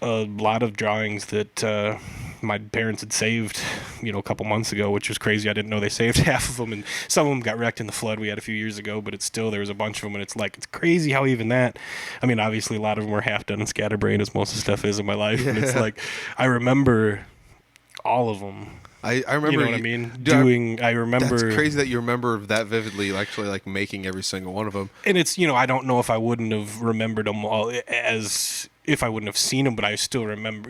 a lot of drawings that my parents had saved, a couple months ago, which was crazy. I didn't know they saved half of them. And some of them got wrecked in the flood we had a few years ago, but it's still, there was a bunch of them. And it's like, it's crazy how even that, obviously a lot of them were half done and scatterbrained, as most of the stuff is in my life. Yeah. And it's like, I remember all of them. I remember, you know what I mean? I remember. That's crazy that you remember that vividly, actually, like making every single one of them. And it's, I don't know if I wouldn't have remembered them all as if I wouldn't have seen them, but I still remember,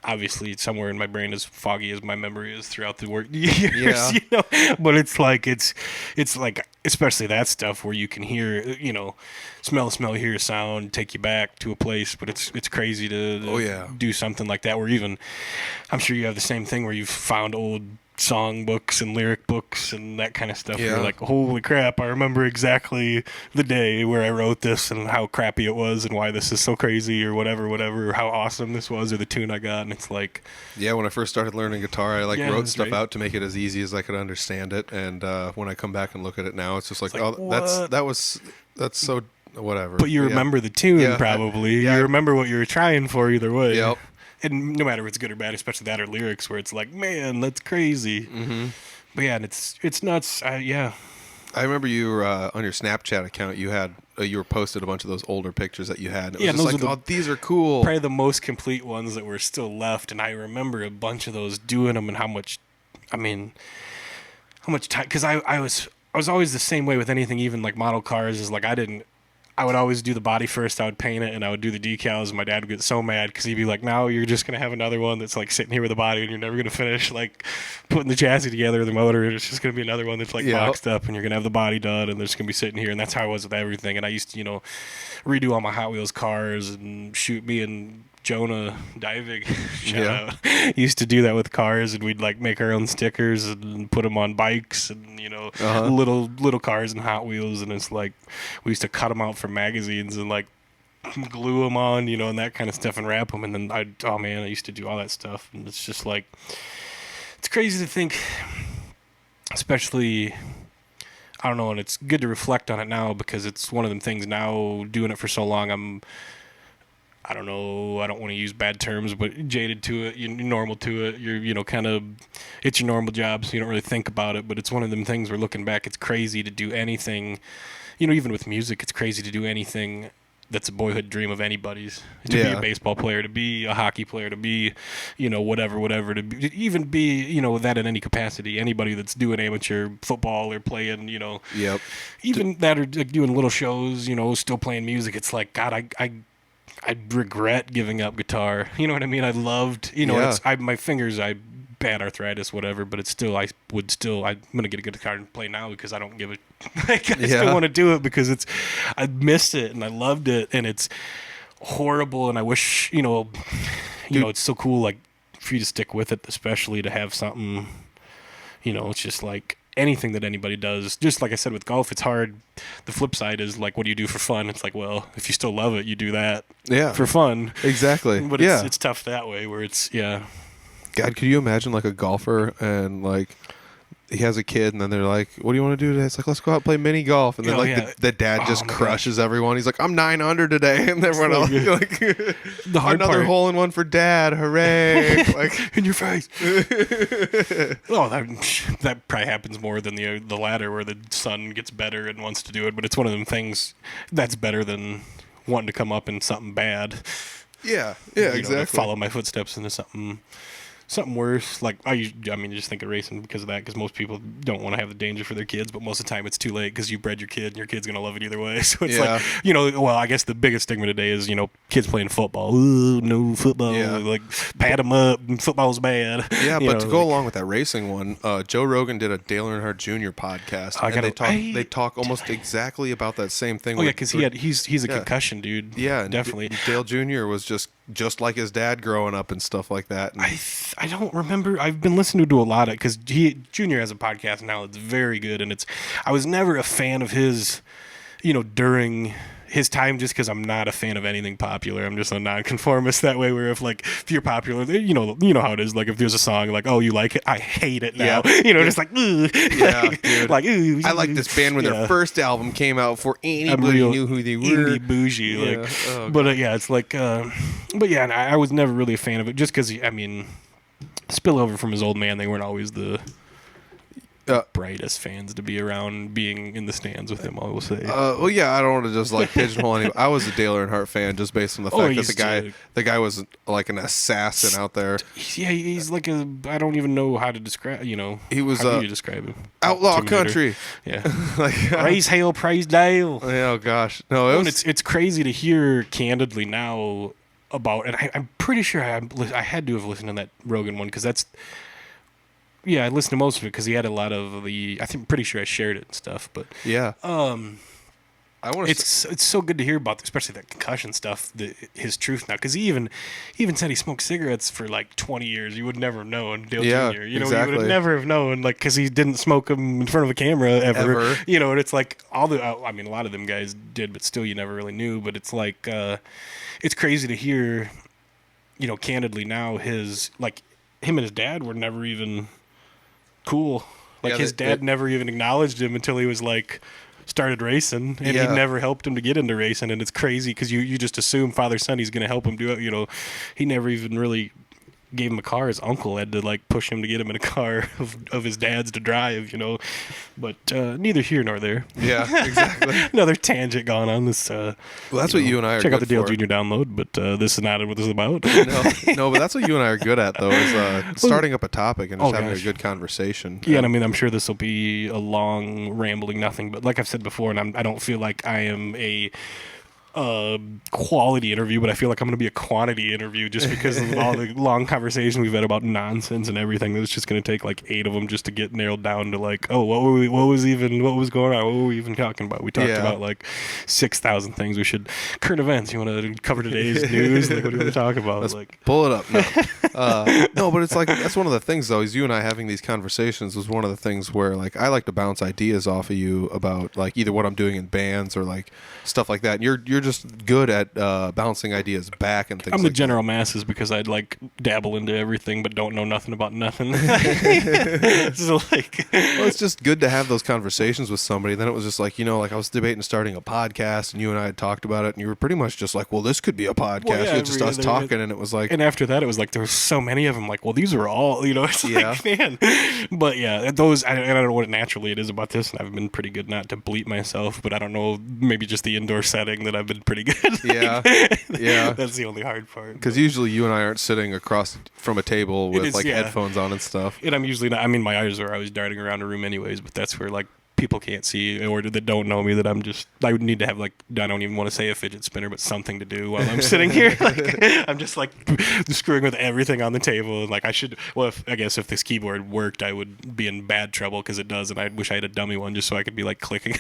obviously somewhere in my brain as foggy as my memory is throughout the work years, but it's like, it's like, especially that stuff where you can hear, smell, hear sound, take you back to a place, but it's crazy to do something like that, where even, I'm sure you have the same thing where you've found old song books and lyric books and that kind of stuff. Yeah. You're like, holy crap, I remember exactly the day where I wrote this and how crappy it was and why this is so crazy or whatever, or how awesome this was or the tune I got. And it's like, yeah, when I first started learning guitar, I wrote stuff out to make it as easy as I could understand it. And when I come back and look at it now, it's just like, that's so whatever. But you remember the tune probably. You remember what you were trying for either way. Yep. And no matter if it's good or bad, especially that or lyrics, where it's like, man, that's crazy. Mm-hmm. But yeah, and it's nuts. I remember you were, on your Snapchat account, you had you were posted a bunch of those older pictures that you had. And it was just like, these are cool. Probably the most complete ones that were still left, and I remember a bunch of those doing them and how much time. Because I was always the same way with anything, even like model cars. Is like I would always do the body first. I would paint it, and I would do the decals. And my dad would get so mad because he'd be like, "Now you're just gonna have another one that's like sitting here with a body, and you're never gonna finish like putting the chassis together, or the motor. And it's just gonna be another one that's like boxed up, and you're gonna have the body done, and they're just gonna be sitting here." And that's how I was with everything. And I used to, redo all my Hot Wheels cars and shoot me and Jonah Divig used to do that with cars, and we'd like make our own stickers and put them on bikes and little cars and Hot Wheels, and it's like we used to cut them out from magazines and like glue them on, and that kind of stuff, and wrap them. And then I used to do all that stuff, and it's just like, it's crazy to think, especially, I don't know, and it's good to reflect on it now because it's one of them things now, doing it for so long, I don't know, I don't want to use bad terms, but jaded to it, you're normal to it, you're kind of, it's your normal job, so you don't really think about it, but it's one of them things where looking back, it's crazy to do anything, even with music, it's crazy to do anything that's a boyhood dream of anybody's, to be a baseball player, to be a hockey player, to be, whatever, to be, even be, that in any capacity, anybody that's doing amateur football or playing, even that or doing little shows, still playing music, it's like, God, I regret giving up guitar. You know what I mean? I loved, my fingers, I bad arthritis, whatever, but it's still, I'm going to get a good guitar and play now because I don't give it, I still want to do it because I missed it and I loved it, and it's horrible, and I wish, it's so cool, like, for you to stick with it, especially to have something, it's just like, anything that anybody does, just like I said with golf, it's hard. The flip side is like, what do you do for fun? It's like, well, if you still love it, you do that for fun. Exactly. But it's tough that way where it's, God, could you imagine like a golfer and like he has a kid and then they're like, what do you want to do today? It's like, let's go out and play mini golf. And then the dad just crushes everyone. He's like, I'm 9 under today. And everyone else like, the hard another part. hole in one for dad. Hooray. Like, in your face. That probably happens more than the latter, where the son gets better and wants to do it. But it's one of them things that's better than wanting to come up in something bad. Yeah, exactly. To follow my footsteps into something something worse. Like I mean, just think of racing because of that. Because most people don't want to have the danger for their kids, but most of the time it's too late because you bred your kid, and your kid's gonna love it either way. So it's like, well, I guess the biggest stigma today is kids playing football. Ooh, no football. Yeah. Like pat them up. Football's bad. Yeah, but to go along with that racing one, Joe Rogan did a Dale Earnhardt Jr. podcast, and they talk almost exactly about that same thing. Oh yeah, because he's a concussion dude. Yeah, definitely. Dale Jr. was just like his dad growing up and stuff like that. And I don't remember. I've been listening to a lot of because Junior has a podcast now. It's very good, and I was never a fan of his, during his time, just because I'm not a fan of anything popular. I'm just a nonconformist that way. Where if you're popular, you know how it is. Like if there's a song like, oh, you like it, I hate it now. Just like, ugh. Yeah, dude. Like, ooh, I like this band when their first album came out before anybody knew who they were. Indie bougie, like. Oh, but it's like, but yeah, and I was never really a fan of it, just because spillover from his old man. They weren't always the brightest fans to be around, being in the stands with him, I will say. Well, yeah, I don't want to just like pigeonhole anybody. I was a Dale Earnhardt fan just based on the fact that the guy was like an assassin out there. Yeah, he's like I don't even know how to describe. He was. How do you describe him? Outlaw country. Yeah, praise hail, praise Dale. Oh gosh, no, it's crazy to hear candidly now about, and I'm pretty sure I had to have listened to that Rogan one because that's. Yeah, I listened to most of it because he had a lot of pretty sure I shared it and stuff. But yeah, it's so good to hear about, especially that concussion stuff. His truth now, because he even said he smoked cigarettes for like 20 years. You would never have known, Dale Jr. Exactly. You would never have known, like, because he didn't smoke them in front of a camera ever. And it's like a lot of them guys did, but still, you never really knew. But it's like, it's crazy to hear, candidly now him and his dad were never even cool. Like his dad never even acknowledged him until he was like started racing, and he never helped him to get into racing. And it's crazy because you just assume father son he's going to help him do it. He never even really gave him a car. His uncle had to like push him to get him in a car of his dad's to drive. But neither here nor there. Yeah, exactly. Another tangent going on this. Well, that's what you and I are. Check out good the Dale for. Jr. download, but this is not what this is about. No, but that's what you and I are good at, though, is starting up a topic and just having a good conversation. Yeah, and I'm sure this will be a long, rambling nothing, but like I've said before, and I don't feel like I am a quality interview, but I feel like I'm going to be a quantity interview just because of all the long conversations we've had about nonsense and everything. It's just going to take like 8 of them just to get nailed down to like, oh, what was going on? What were we even talking about? We talked about like 6,000 things. Current events. You want to cover today's news? Like, what do you want to talk about? Let's pull it up. No. No, but it's like, that's one of the things though, is you and I having these conversations was one of the things where like, I like to bounce ideas off of you about like either what I'm doing in bands or like stuff like that. And you're just good at bouncing ideas back and things like that. I'm the general masses because I'd like dabble into everything but don't know nothing about nothing. So like, well, it's just good to have those conversations with somebody. Then it was just like, like I was debating starting a podcast and you and I had talked about it and you were pretty much just like, well, this could be a podcast. Well, yeah, It's just us talking and it was like. And after that, it was like there were so many of them. Like, well, these are all, it's like, man. But yeah, those, I don't know what naturally it is about this. And I've been pretty good not to bleep myself, but I don't know, maybe just the indoor setting that I've been pretty good. Yeah. That's the only hard part. Because usually you and I aren't sitting across from a table with headphones on and stuff. And I'm usually not, my eyes are always darting around a room anyways, but that's where like people can't see or that don't know me that I would need to have like, I don't even want to say a fidget spinner, but something to do while I'm sitting here. Like, I'm just like screwing with everything on the table. And like I guess if this keyboard worked, I would be in bad trouble because it does. And I wish I had a dummy one just so I could be like clicking.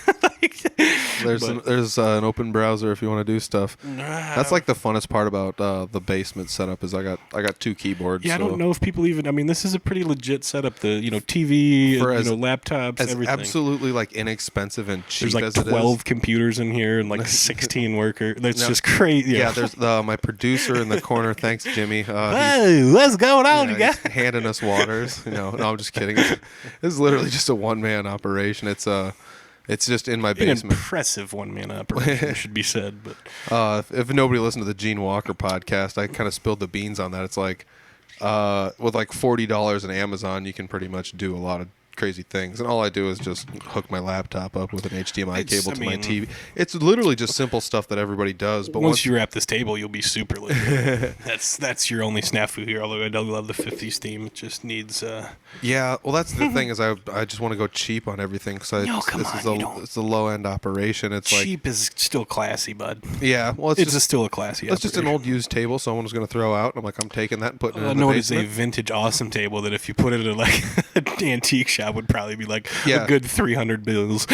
There's an open browser if you want to do stuff. That's like the funnest part about the basement setup is I got 2 keyboards. Yeah, I don't know if people even. This is a pretty legit setup. The TV, laptops, everything. Absolutely like inexpensive and cheap. There's like 12 computers in here and like 16 workers. That's just crazy. Yeah, there's my producer in the corner. Thanks, Jimmy. Hey, what's going on, you guys? Handing us waters. No, I'm just kidding. This is literally just a one-man operation. It's just in my basement. An impressive one-man operation, should be said. But if nobody listened to the Gene Walker podcast, I kind of spilled the beans on that. It's like with like $40 on Amazon, you can pretty much do a lot of crazy things. And all I do is just hook my laptop up with an HDMI cable to my TV. It's literally just simple stuff that everybody does. But once you're at this table, you'll be super lit. That's your only snafu here. Although I do love the 50s theme, it just needs. Yeah, well, that's the thing is I just want to go cheap on everything because it's a low end operation. It's cheap is still classy, bud. Yeah, well, it's still a classy. It's just an old used table someone was going to throw out. And I'm like, I'm taking that and putting it in the basement. It's a vintage awesome table that if you put it in like an antique shop would probably be like a good 300 bills.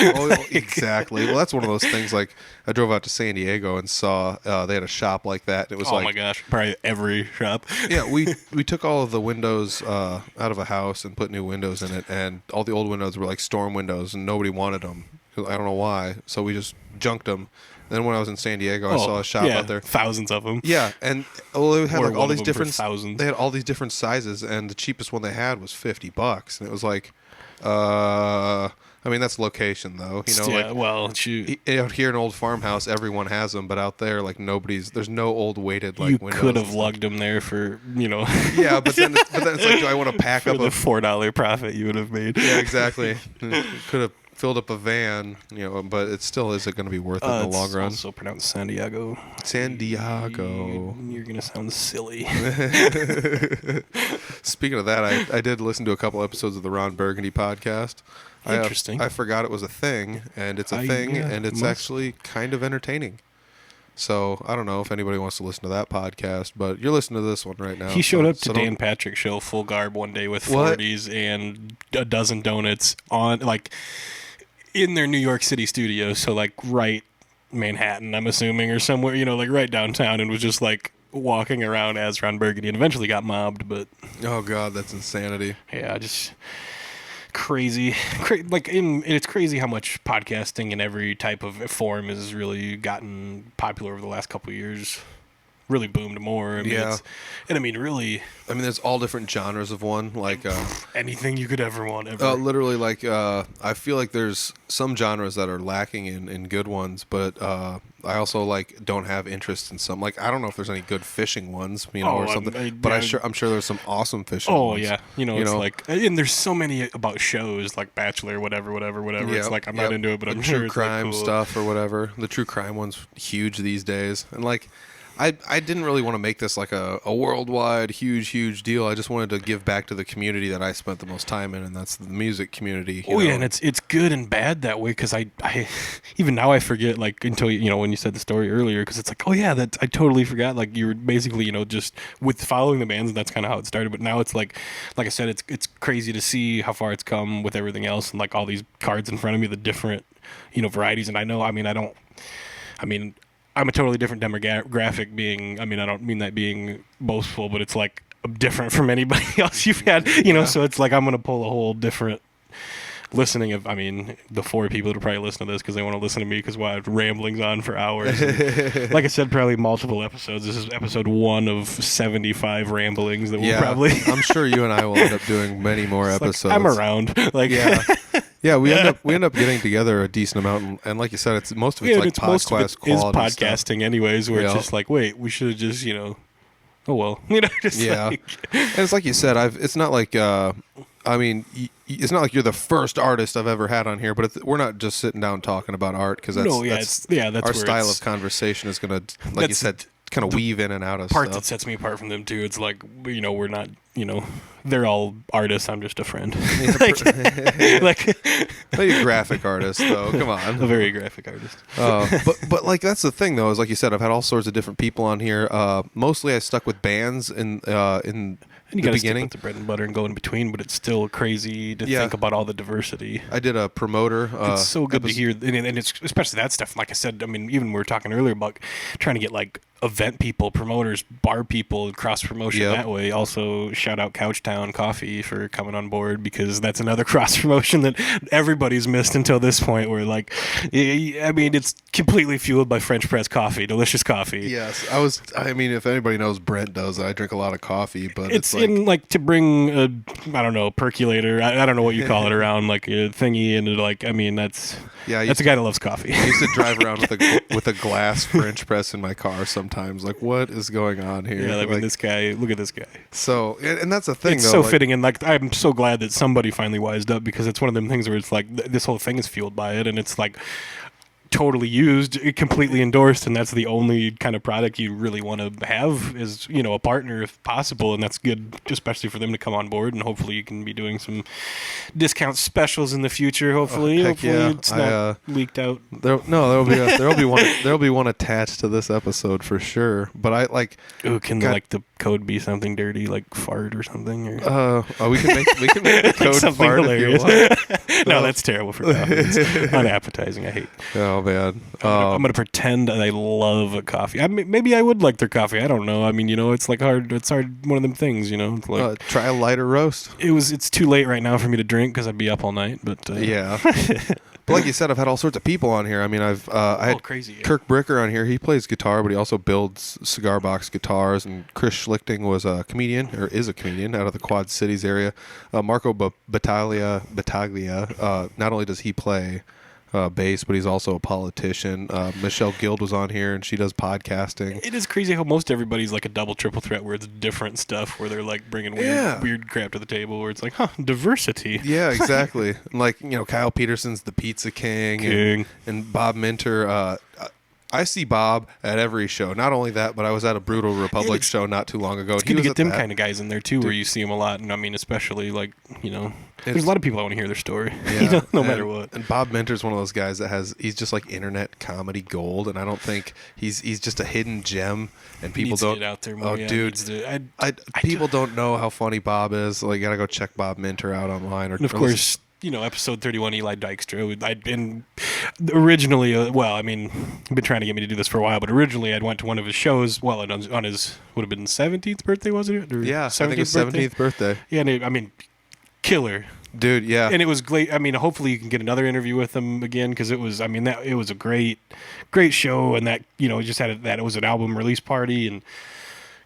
Exactly. Well, that's one of those things. Like I drove out to San Diego and saw they had a shop like that. And it was my gosh, probably every shop. Yeah, we took all of the windows out of a house and put new windows in it, and all the old windows were like storm windows, and nobody wanted them. I don't know why. So we just junked them. And then when I was in San Diego, I saw a shop out there, thousands of them. Yeah, and they had like all these different thousands. They had all these different sizes, and the cheapest one they had was $50, and it was like, I mean that's location though, you know. Yeah, like, well, shoot. Out here in Old Farmhouse, everyone has them, but out there, like there's no old weighted like windows. You could have lugged them there for, you know. Yeah, but then it's like, do I want to pack up the $4 profit you would have made? Yeah, exactly. Could have filled up a van, you know, but it still isn't going to be worth it in the long run. It's also pronounced San Diego. San Diego. You're going to sound silly. Speaking of that, I did listen to a couple episodes of the Ron Burgundy podcast. Interesting. I forgot it was a thing, and it's a thing, and it's actually kind of entertaining. So I don't know if anybody wants to listen to that podcast, but you're listening to this one right now. He showed up to Dan Patrick's show full garb one day with 40s and a dozen donuts on, like, in their New York City studio. So, like, right Manhattan, I'm assuming, or somewhere, you know, like right downtown, and was just, like, walking around as Ron Burgundy and eventually got mobbed, but... Oh, God, that's insanity. Yeah, just... crazy. It's crazy how much podcasting in every type of form has really gotten popular over the last couple of years. Really boomed more. I mean, really. I mean, there's all different genres of one, like anything you could ever want. Ever. Literally, like I feel like there's some genres that are lacking in good ones, but I also like don't have interest in some. Like I don't know if there's any good fishing ones, you know, or something. But I'm sure there's some awesome fishing. Oh ones. Yeah, you know, it's like, and there's so many about shows like Bachelor, whatever. Yep, It's like I'm not into it, but I'm sure true it's crime like cool. stuff or whatever. The true crime one's huge these days, and like. I didn't really want to make this like a worldwide huge deal. I just wanted to give back to the community that I spent the most time in, and that's the music community. Yeah, and it's good and bad that way, because I even now I forget, like, until, you know, when you said the story earlier, because it's like, oh yeah, that I totally forgot. Like, you were basically, you know, just with following the bands, and that's kind of how it started. But now it's like I said, it's crazy to see how far it's come with everything else, and like all these cards in front of me, the different, you know, varieties. And I'm a totally different demographic being, I don't mean that being boastful, but it's like different from anybody else you've had, you know, so it's like I'm going to pull a whole different listening of, the 4 people that will probably listen to this because they want to listen to me because I have ramblings on for hours. And, like I said, probably multiple episodes. This is episode 1 of 75 ramblings that we'll probably... I'm sure you and I will end up doing many more episodes. Like, I'm around. Like, yeah. Yeah, we end up getting together a decent amount, and like you said, it's most of it's like podcast quality podcasting stuff. Anyways, where it's just like, wait, we should have just, you know, oh well, you know, just and it's like you said, it's not like it's not like you're the first artist I've ever had on here, but we're not just sitting down talking about art, because that's our style of conversation is gonna, like you said, kind of weave in and out of part stuff. That sets me apart from them too. It's like, you know, we're not, you know, they're all artists. I'm just a friend. like a graphic artist, though. Come on, a very graphic artist. But like that's the thing, though, is like you said, I've had all sorts of different people on here. Mostly, I stuck with bands in and you the gotta beginning. stick with the bread and butter and go in between, but it's still crazy to think about all the diversity. I did a promoter. It's so good to hear, and it's especially that stuff. Like I said, even we were talking earlier about trying to get like event people, promoters, bar people, cross promotion that way. Also, shout out Couchtown Coffee for coming on board, because that's another cross promotion that everybody's missed until this point. Where like, it's completely fueled by French press coffee, delicious coffee. Yes, if anybody knows, Brent does. I drink a lot of coffee, but it's in like to bring a percolator. I don't know what you call it around, like a thingy, and like that's a guy that loves coffee. I used to drive around with a glass French press in my car sometimes. sometimes. Like, what is going on here? Yeah, I mean, like, this guy. Look at this guy. So, and that's the thing, It's though. so like, fitting, and like I'm so glad that somebody finally wised up, because it's one of them things where it's like this whole thing is fueled by it, and it's like totally used, completely endorsed, and that's the only kind of product you really want to have is, you know, a partner if possible, and that's good, especially for them to come on board, and hopefully you can be doing some discount specials in the future. Hopefully, it's not leaked out. There'll be one attached to this episode for sure. But I like. Ooh, can the code be something dirty like fart or something? Or we can make the code something fart hilarious. if you want. No, that's terrible for coffee. It's unappetizing. I hate. Oh man, I'm gonna pretend that I love coffee. Maybe I would like their coffee. I don't know. I mean, you know, it's like hard. It's hard. One of them things, you know. It's like, try a lighter roast. It's too late right now for me to drink because I'd be up all night. But yeah. But like you said, I've had all sorts of people on here. I mean, I had crazy, yeah. Kirk Bricker on here. He plays guitar, but he also builds cigar box guitars. And Chris Schlichting was a comedian, or is a comedian, out of the Quad Cities area. Marco Battaglia. Not only does he play bass, but he's also a politician. Michelle Guild was on here, and she does podcasting. It is crazy how most everybody's like a double, triple threat where it's different stuff, where they're like bringing weird crap to the table, where it's like, diversity. Yeah, exactly. Like, you know, Kyle Peterson's the Pizza King. And Bob Minter. I see Bob at every show. Not only that, but I was at a Brutal Republic show not too long ago. It's good to get them kind of guys in there too, where you see them a lot. And I mean, especially like, you know, there's a lot of people that want to hear their story, yeah, you know, no matter what. And Bob Minter's one of those guys that he's just like internet comedy gold, and I don't think he's just a hidden gem. And people don't get out there more. Oh, yeah, dude, people don't know how funny Bob is. Like, you gotta go check Bob Minter out online. And of course, you know, episode 31, Eli Dykstra. I'd been originally, I mean, he'd been trying to get me to do this for a while, but originally I'd went to one of his shows, on his, would have been 17th birthday, was it? Or yeah, I think it was 17th birthday. Yeah, and I mean, killer. Dude, yeah. And it was great. I mean, hopefully you can get another interview with him again, because it was a great show, and that, you know, it just had it was an album release party, and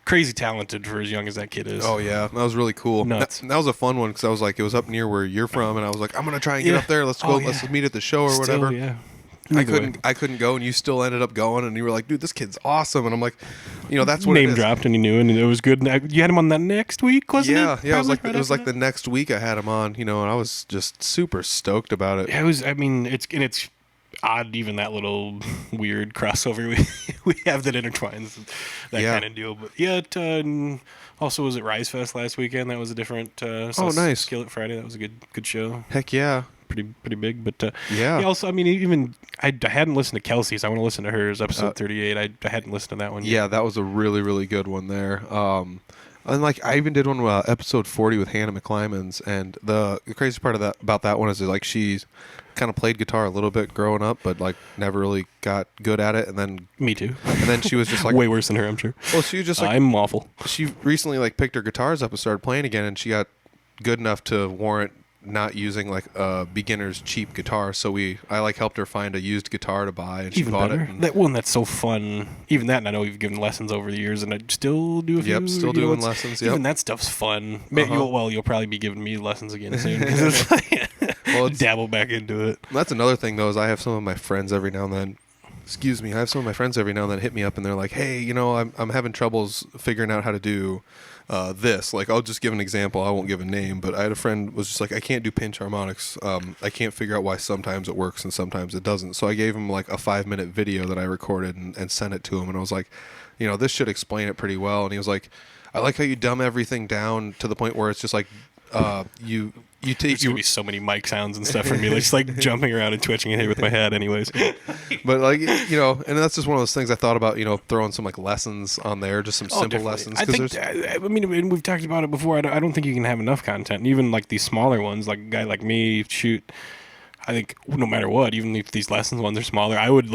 crazy talented for as young as that kid is. Oh yeah, that was really cool. That was a fun one, because I was like, it was up near where you're from, and I was like, I'm gonna try and get up there. Let's go. Let's meet at the show or whatever. Yeah. I couldn't go, and you still ended up going, and you were like, dude, this kid's awesome. And I'm like, you know, that's what name it is. dropped, and he knew, and it was good. You had him on that next week, wasn't it? Yeah. It was like the next week I had him on, you know, and I was just super stoked about it. Yeah, it was. I mean, it's odd, even that little weird crossover we have that intertwines that kind of deal. But yeah, also was at Rise Fest last weekend. That was a different. Nice. Skillet Friday. That was a good show. Heck yeah. Pretty big, but yeah. Also, I mean, even I hadn't listened to Kelsey's. I want to listen to hers, episode 38. I hadn't listened to that one yet. Yeah, that was a really, really good one there. And like, I even did one episode 40 with Hannah McClymans, and the crazy part about that one is like, she's kind of played guitar a little bit growing up, but like never really got good at it. And then me too. And then she was just like way worse than her, I'm sure. Well, she was just like, I'm awful. She recently like picked her guitars up and started playing again, and she got good enough to warrant not using like a beginner's cheap guitar. So I like helped her find a used guitar to buy, and she bought it. And that one, that's so fun. Even that, and I know you've given lessons over the years, and I still do a few. Yep, still doing lessons. Yep. Even that stuff's fun. You'll probably be giving me lessons again soon, because it's like, dabble back into it. That's another thing though, is I have some of my friends every now and then. I have some of my friends every now and then hit me up, and they're like, "Hey, you know, I'm having troubles figuring out how to do this." Like, I'll just give an example. I won't give a name, but I had a friend was just like, "I can't do pinch harmonics. I can't figure out why sometimes it works and sometimes it doesn't." So I gave him like a 5-minute video that I recorded and sent it to him, and I was like, "You know, this should explain it pretty well." And he was like, "I like how you dumb everything down to the point where it's just like there's gonna be so many mic sounds and stuff for me, just like jumping around and twitching it with my head, anyways." But like, you know, and that's just one of those things I thought about, you know, throwing some like lessons on there, just some simple lessons. I mean, we've talked about it before. I don't think you can have enough content, and even like these smaller ones, like a guy like me, I think no matter what, even if these lessons ones are smaller, I would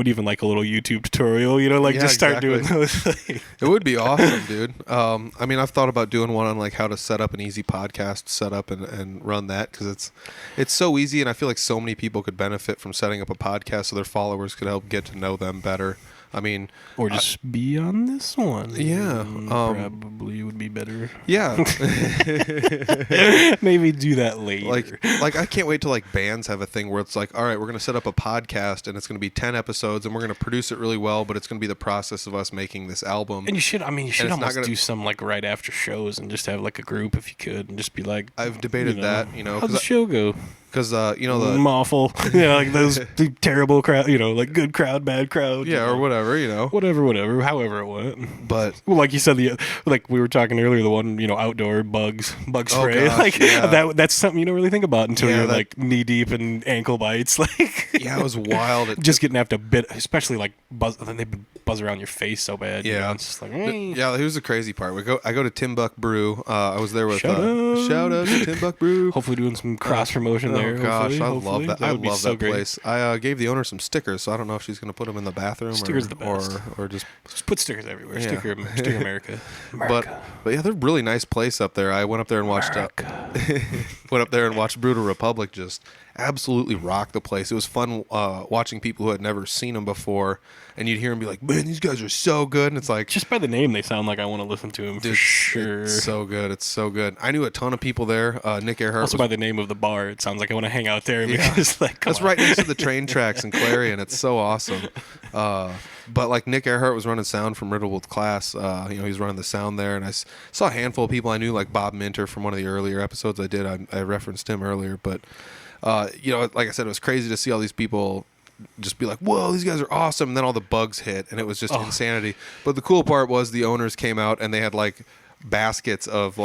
even like a little YouTube tutorial, you know, like just start doing those. It would be awesome, dude. I mean, I've thought about doing one on like how to set up an easy podcast setup and run that, because it's so easy, and I feel like so many people could benefit from setting up a podcast so their followers could help get to know them better. I mean, Or just be on this one. Yeah, probably would be better. yeah. Maybe do that later. Like I can't wait till like bands have a thing where it's like, all right, we're gonna set up a podcast and it's gonna be 10 episodes and we're gonna produce it really well, but it's gonna be the process of us making this album. And you should almost gonna- do some like right after shows and just have like a group if you could, and just be like, I've debated that, how'd the show go? because the Awful, like those terrible crowd, like good crowd, bad crowd, or whatever, whatever, however it went. But Well, like you said, like we were talking earlier, the one outdoor bug spray, gosh, yeah. that's something you don't really think about until Yeah, you're that- like knee deep in ankle bites, like yeah, it was wild. just getting after a bit, especially like buzz. Then they buzz around your face so bad. Yeah. It's just like Yeah, here's the crazy part. I go to Timbuk Brew. I was there with Shout out. shout out to Timbuk Brew. Hopefully doing some cross promotion there. Oh gosh, hopefully. I love that. I would be love so that great. place. I gave the owner some stickers, so I don't know if she's going to put them in the bathroom Stickers are the best. or just. Just put stickers everywhere. Yeah. Sticker America. But yeah, they're a really nice place up there. I went up there and watched went up there and watched Brutal Republic just absolutely rock the place. It was fun watching people who had never seen them before, and you'd hear them be like, "Man, these guys are so good," and it's like, just by the name, they sound like I want to listen to them for sure. It's so good. It's so good. I knew a ton of people there. Nick Earhart. Also, by the name of the bar, it sounds like I want to hang out there because, like, come That's on. right next to the train tracks in Clarion. It's so awesome. But like Nick Earhart was running sound from Riddle with Class. He was running the sound there, and I saw a handful of people I knew, like Bob Minter from one of the earlier episodes I did. I referenced him earlier, but like I said, it was crazy to see all these people just be like, "Whoa, these guys are awesome!" And then all the bugs hit, and it was just insanity. But the cool part was the owners came out and they had like baskets of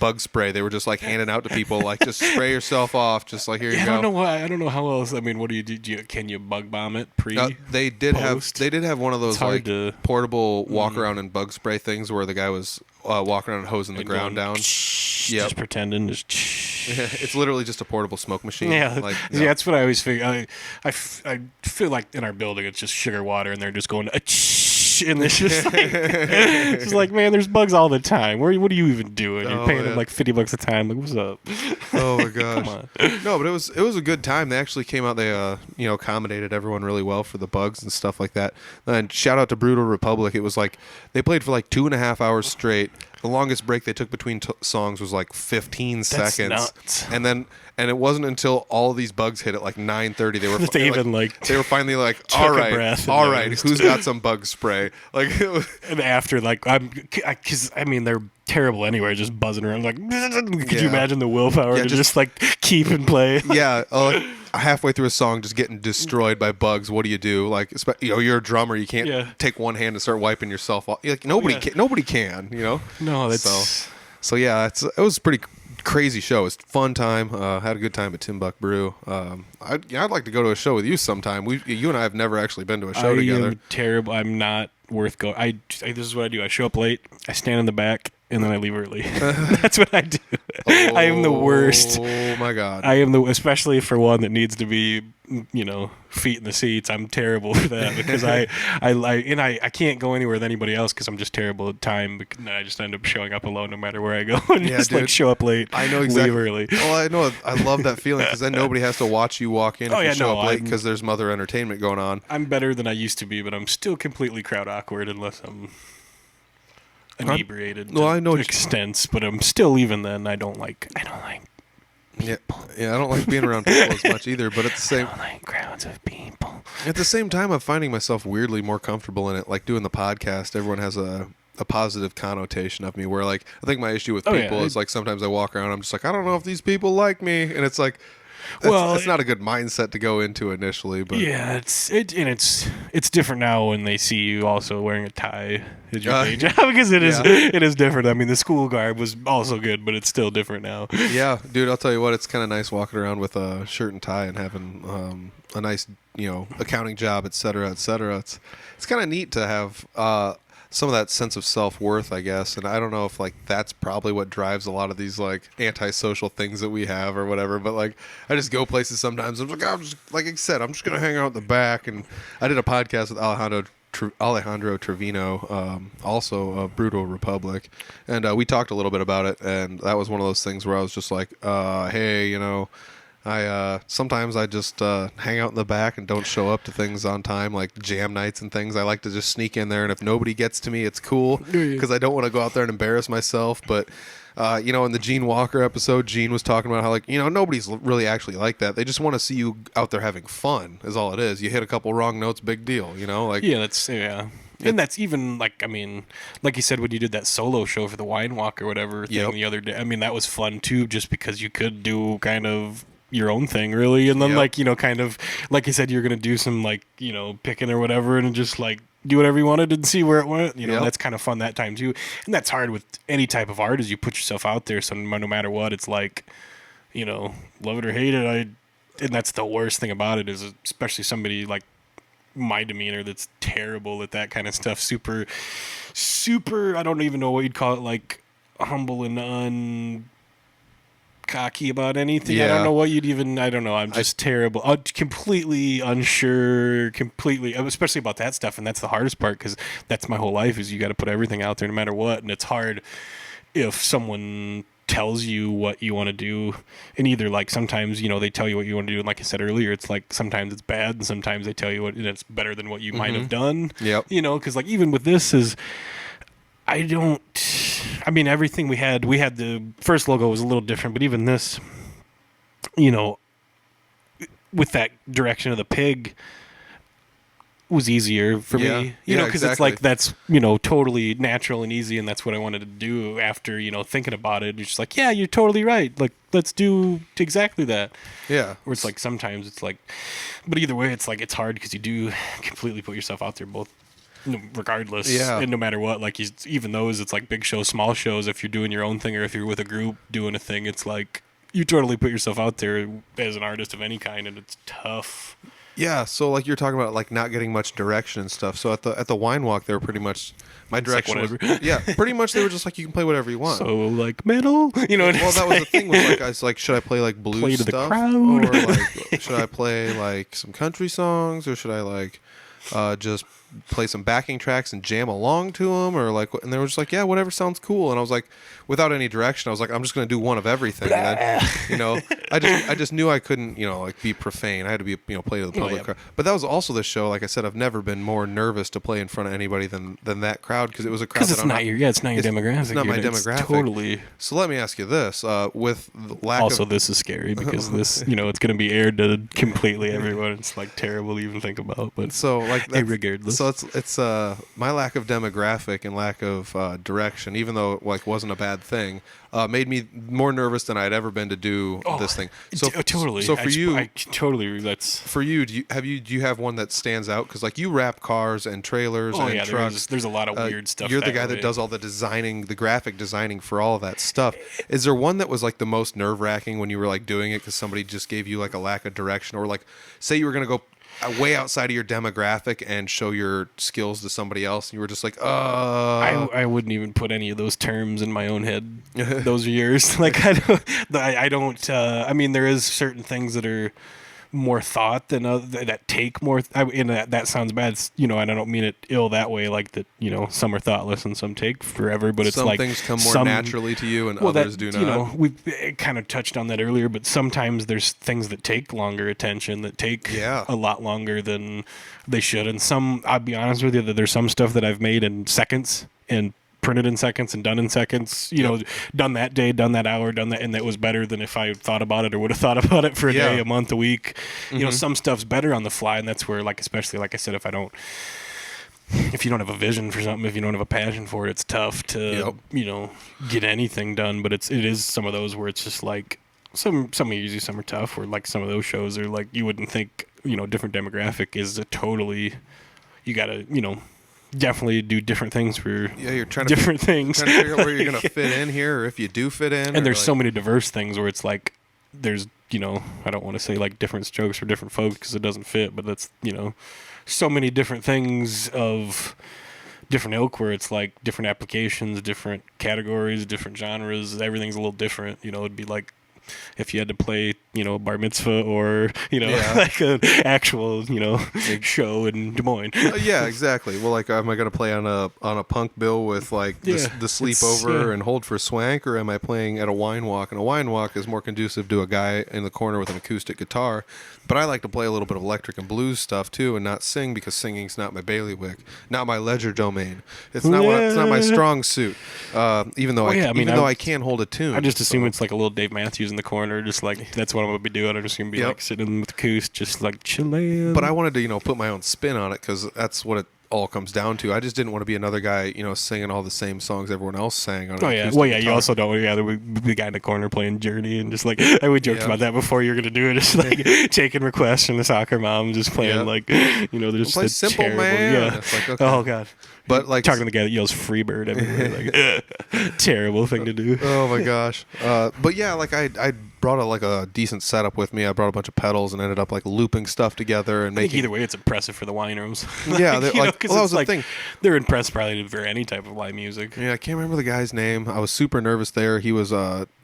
bug spray. They were just like handing out to people, like, just spray yourself off, just like, here you go. I don't know why. I don't know how else. I mean, what do you do? Can you bug bomb it pre? They did post? have one of those It's hard like to- portable walk around and bug spray things where the guy was walking around and hosing the ground down. Just pretending. Just It's literally just a portable smoke machine. yeah, Like, yeah. That's what I always figure. I feel like in our building it's just sugar water, and they're just going and it's just like it's just like, man, there's bugs all the time. What are you even doing? You're paying them like $50 a time. Like, what's up? Oh my gosh. Come on. No, but it was a good time. They actually came out. They accommodated everyone really well for the bugs and stuff like that. And shout out to Brutal Republic. It was like they played for like 2.5 hours straight. The longest break they took between songs was like 15 That's seconds. nuts. And it wasn't until all these bugs hit at like 9:30 they were They were finally like, took all a right, breath and all right, noticed. who's got some bug spray? Like, it was, And after, like, because I mean, they're terrible anyway, just buzzing around. Like, could Yeah. you imagine the willpower Yeah, to just- just like keep and play? yeah, halfway through a song, just getting destroyed by bugs. What do you do? Like, you're a drummer, you can't Yeah. take one hand and start wiping yourself off. Like, nobody can. No, that's So yeah, it was a pretty crazy show. It's a fun time. Had a good time at Timbuk Brew. I'd like to go to a show with you sometime. You and I have never actually been to a show together. am terrible. I'm not worth going. This is what I do. I show up late. I stand in the back, and then I leave early. That's what I do. I am the worst. Oh my god. I am especially for one that needs to be, feet in the seats. I'm terrible for that because I can't go anywhere with anybody else because I'm just terrible at time. I just end up showing up alone no matter where I go and Yeah, just dude. like show up late. I know exactly. Leave early. Well, I know. I love that feeling because then nobody has to watch you walk in if you show up late I'm- because there's some other entertainment going on. I'm better than I used to be, but I'm still completely crowd awkward unless I'm inebriated. Well, I know to what extents, but I'm still even then. I don't like. Yeah, I don't like being around people as much either. But at the same I don't like crowds of people. At the same time, I'm finding myself weirdly more comfortable in it. Like doing the podcast, everyone has a positive connotation of me. Where like I think my issue with people is like sometimes I walk around, I'm just like, I don't know if these people like me, and it's like, it's not a good mindset to go into initially. But yeah, it's different now when they see you also wearing a tie as your day job because it is different. I mean, the school garb was also good, but it's still different now. Yeah, dude, I'll tell you what, it's kind of nice walking around with a shirt and tie and having a nice accounting job, et cetera, et cetera. It's kind of neat to have some of that sense of self-worth, I guess. And I don't know if like that's probably what drives a lot of these like antisocial things that we have or whatever. But like I just go places sometimes. I'm like, like I said, I'm just gonna hang out in the back. And I did a podcast with Alejandro Trevino, also of Brutal Republic, and we talked a little bit about it. And that was one of those things where I was just like, hey, I sometimes I just hang out in the back and don't show up to things on time, like jam nights and things. I like to just sneak in there, and if nobody gets to me, it's cool because I don't want to go out there and embarrass myself. But in the Gene Walker episode, Gene was talking about how nobody's really actually like that. They just want to see you out there having fun. Is all it is. You hit a couple wrong notes, big deal. Yeah. And that's even like you said, when you did that solo show for the Wine Walk or whatever thing the other day. I mean, that was fun too, just because you could do kind of your own thing, really, and then kind of like you said, you're gonna do some picking or whatever, and just do whatever you wanted and see where it went. That's kind of fun that time too, and that's hard with any type of art, is you put yourself out there. So no matter what, it's love it or hate it. And that's the worst thing about it, is especially somebody like my demeanor that's terrible at that kind of stuff. Super, super. I don't even know what you'd call it, like humble and cocky about anything. Yeah. I don't know what you'd even. I don't know. I'm just terrible. Completely unsure. Completely, especially about that stuff, and that's the hardest part, because that's my whole life. Is you got to put everything out there, no matter what, and it's hard if someone tells you what you want to do, and either sometimes they tell you what you want to do, and like I said earlier, it's like sometimes it's bad, and sometimes they tell you what it's better than what you might have done. Yep. Because even with this is, everything we had the first logo was a little different, but even this, with that direction of the pig, was easier for me, because exactly. it's like that's totally natural and easy, and that's what I wanted to do after thinking about it. You're just like, yeah, you're totally right, like let's do exactly that. Yeah. Where it's like sometimes it's like, but either way, it's like it's hard because you do completely put yourself out there, both regardless, and no matter what, like even those, it's like big shows, small shows, if you're doing your own thing or if you're with a group doing a thing, it's like you totally put yourself out there as an artist of any kind, and it's tough. Yeah, so like you're talking about not getting much direction and stuff. So at the Wine Walk, they were pretty much my direction was pretty much they were just like, you can play whatever you want. So like metal, Well, that was the thing, was I was like, should I play like blues play to stuff, the crowd, or should I play like some country songs, or should I just play some backing tracks and jam along to them, or and they were just like, yeah, whatever sounds cool. And I was like, without any direction, I was like, I'm just going to do one of everything. And then, I just knew I couldn't, be profane. I had to be, play to the public crowd. But that was also the show. Like I said, I've never been more nervous to play in front of anybody than that crowd, because it was a crowd it's not your demographic. It's not my demographic. Totally. So let me ask you this: with the lack also, this is scary because this, it's going to be aired to completely everyone. It's like terrible to even think about. But so regardless. So it's my lack of demographic and lack of direction, even though it wasn't a bad thing, made me more nervous than I'd ever been to do this thing. So totally. So for you, that's for you. Do you have one that stands out? Because you wrap cars and trailers and trucks. There's a lot of weird stuff. You're the guy that does all the designing, the graphic designing for all of that stuff. Is there one that was the most nerve wracking when you were doing it because somebody just gave you a lack of direction, or say you were going to go way outside of your demographic and show your skills to somebody else, and you were just like, I wouldn't even put any of those terms in my own head. Those are yours. I don't. There is certain things that are more thought than that take more. That sounds bad. And I don't mean it ill that way. Like that, some are thoughtless and some take forever. But it's some things come more naturally to you, and others do not. We've kind of touched on that earlier. But sometimes there's things that take longer attention, that take a lot longer than they should. And some, I'll be honest with you, that there's some stuff that I've made in seconds and printed in seconds and done in seconds, done that day, done that hour, done that, and that was better than if I thought about it or would have thought about it for a day, a month, a week. Some stuff's better on the fly, and that's where, especially like I said, if you don't have a vision for something, if you don't have a passion for it, it's tough to get anything done. But it is some of those where it's just some are easy, some are tough. Where some of those shows are you wouldn't think different demographic is a totally, you gotta definitely do different things for you're trying things. Trying to figure out where you're going to fit in here, or if you do fit in. And there's so many diverse things where it's there's, I don't want to say different strokes for different folks because it doesn't fit, but that's, so many different things of different ilk where it's different applications, different categories, different genres. Everything's a little different. It'd be if you had to play, a bar mitzvah or, Yeah. like an actual, show in Des Moines. Yeah, exactly. Well, like, am I going to play on a punk bill with like the sleepover and hold for swank, or am I playing at a wine walk? And a wine walk is more conducive to a guy in the corner with an acoustic guitar. But I like to play a little bit of electric and blues stuff too, and not sing, because singing's not my bailiwick, not my ledger domain. It's not it's not my strong suit. Even though I can hold a tune. I just assume it's like a little Dave Matthews in the corner, just like that's what I'm gonna be doing. I'm just gonna be like sitting with the acoustic, just like chilling. But I wanted to put my own spin on it, because that's what it all comes down to. I just didn't want to be another guy, singing all the same songs everyone else sang on. You also don't want to be the guy in the corner playing Journey and just like we joked about that before. You're gonna do it, just like taking requests from the soccer mom, just playing like there's play Simple terrible, Man. Yeah. It's like, okay. Oh god. But like talking to the guy that yells "Freebird" everywhere, like terrible thing to do. Oh my gosh. But yeah, like I brought a decent setup with me. I brought a bunch of pedals and ended up like looping stuff together and making. Either way, it's impressive for the wine rooms. Yeah, that was the thing. They're impressed probably for any type of live music. Yeah, I can't remember the guy's name. I was super nervous there. He was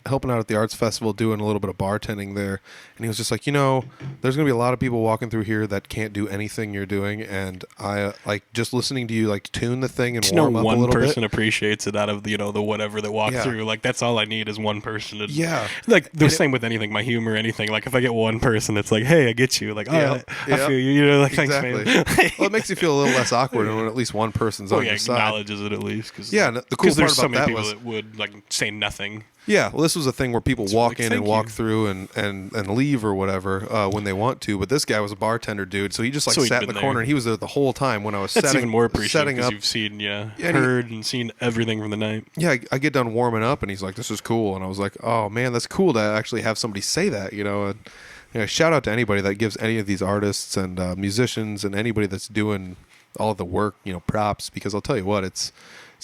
helping out at the arts festival, doing a little bit of bartending there, and he was just like, there's gonna be a lot of people walking through here that can't do anything you're doing, and I like just listening to you like tune the thing and warm up a little bit. One person appreciates it out of the whatever that walk through. Like that's all I need is one person to like the same with anything, my humor, anything. Like if I get one person that's like, hey, I get you, like I feel you, like exactly. Thanks, man. Well, it makes you feel a little less awkward when at least one person's on your side. Acknowledges it at least. The cool part there's about so many that people was that would like say nothing. Yeah, well, this was a thing where people walk in and walk you. through and leave or whatever when they want to. But this guy was a bartender dude, so he just sat in the corner and he was there the whole time when I was That's setting. even more appreciative because you've seen, heard and seen everything from the night. Yeah, I get done warming up and he's like, "This is cool," and I was like, "Oh man, that's cool to actually have somebody say that." And, shout out to anybody that gives any of these artists and musicians and anybody that's doing all of the work, props, because I'll tell you what, it's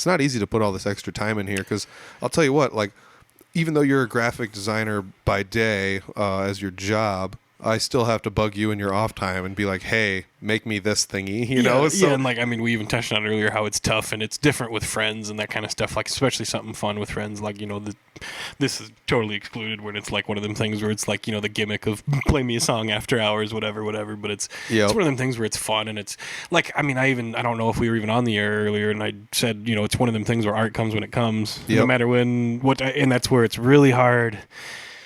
not easy to put all this extra time in here, because I'll tell you what, like. Even though you're a graphic designer by day as your job, I still have to bug you in your off time and be like, hey, make me this thingy, and we even touched on earlier how it's tough and it's different with friends and that kind of stuff, like especially something fun with friends, like, this is totally excluded when it's like one of them things where it's like, the gimmick of play me a song after hours, whatever, but it's one of them things where it's fun and it's like, I don't know if we were even on the air earlier and I said, it's one of them things where art comes when it comes, no matter and that's where it's really hard,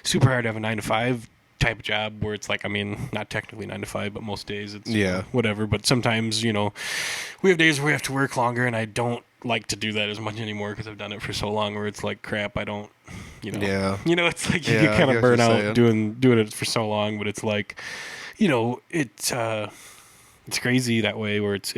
super hard to have a 9-to-5 type job where it's like, not technically 9 to 5, but most days it's whatever. But sometimes, we have days where we have to work longer, and I don't like to do that as much anymore because I've done it for so long where it's like, crap, I don't, it's like you kind of burn out doing it for so long, but it's like, it's crazy that way where it's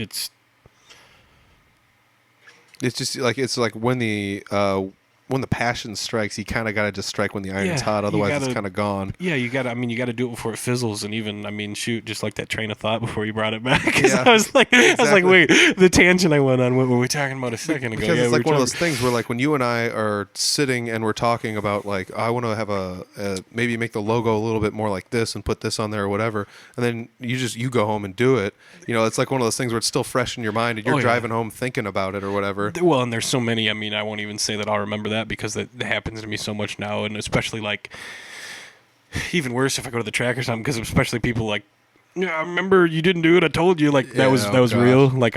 just like, it's like when the passion strikes, you kind of got to just strike when the iron's hot. Otherwise, it's kind of gone. Yeah, you got to do it before it fizzles. And even, just like that train of thought before you brought it back. Yeah, I was like, wait, the tangent I went on, what were we talking about a second ago? Because it's like one of those things where, like, when you and I are sitting and we're talking about, like, I want to have maybe make the logo a little bit more like this and put this on there or whatever. And then you go home and do it. It's like one of those things where it's still fresh in your mind and you're driving home thinking about it or whatever. Well, and there's so many, I won't even say that I'll remember that because that happens to me so much now, and especially like even worse if I go to the track or something, because especially people like, I remember you didn't do it, I told you, like that was real, like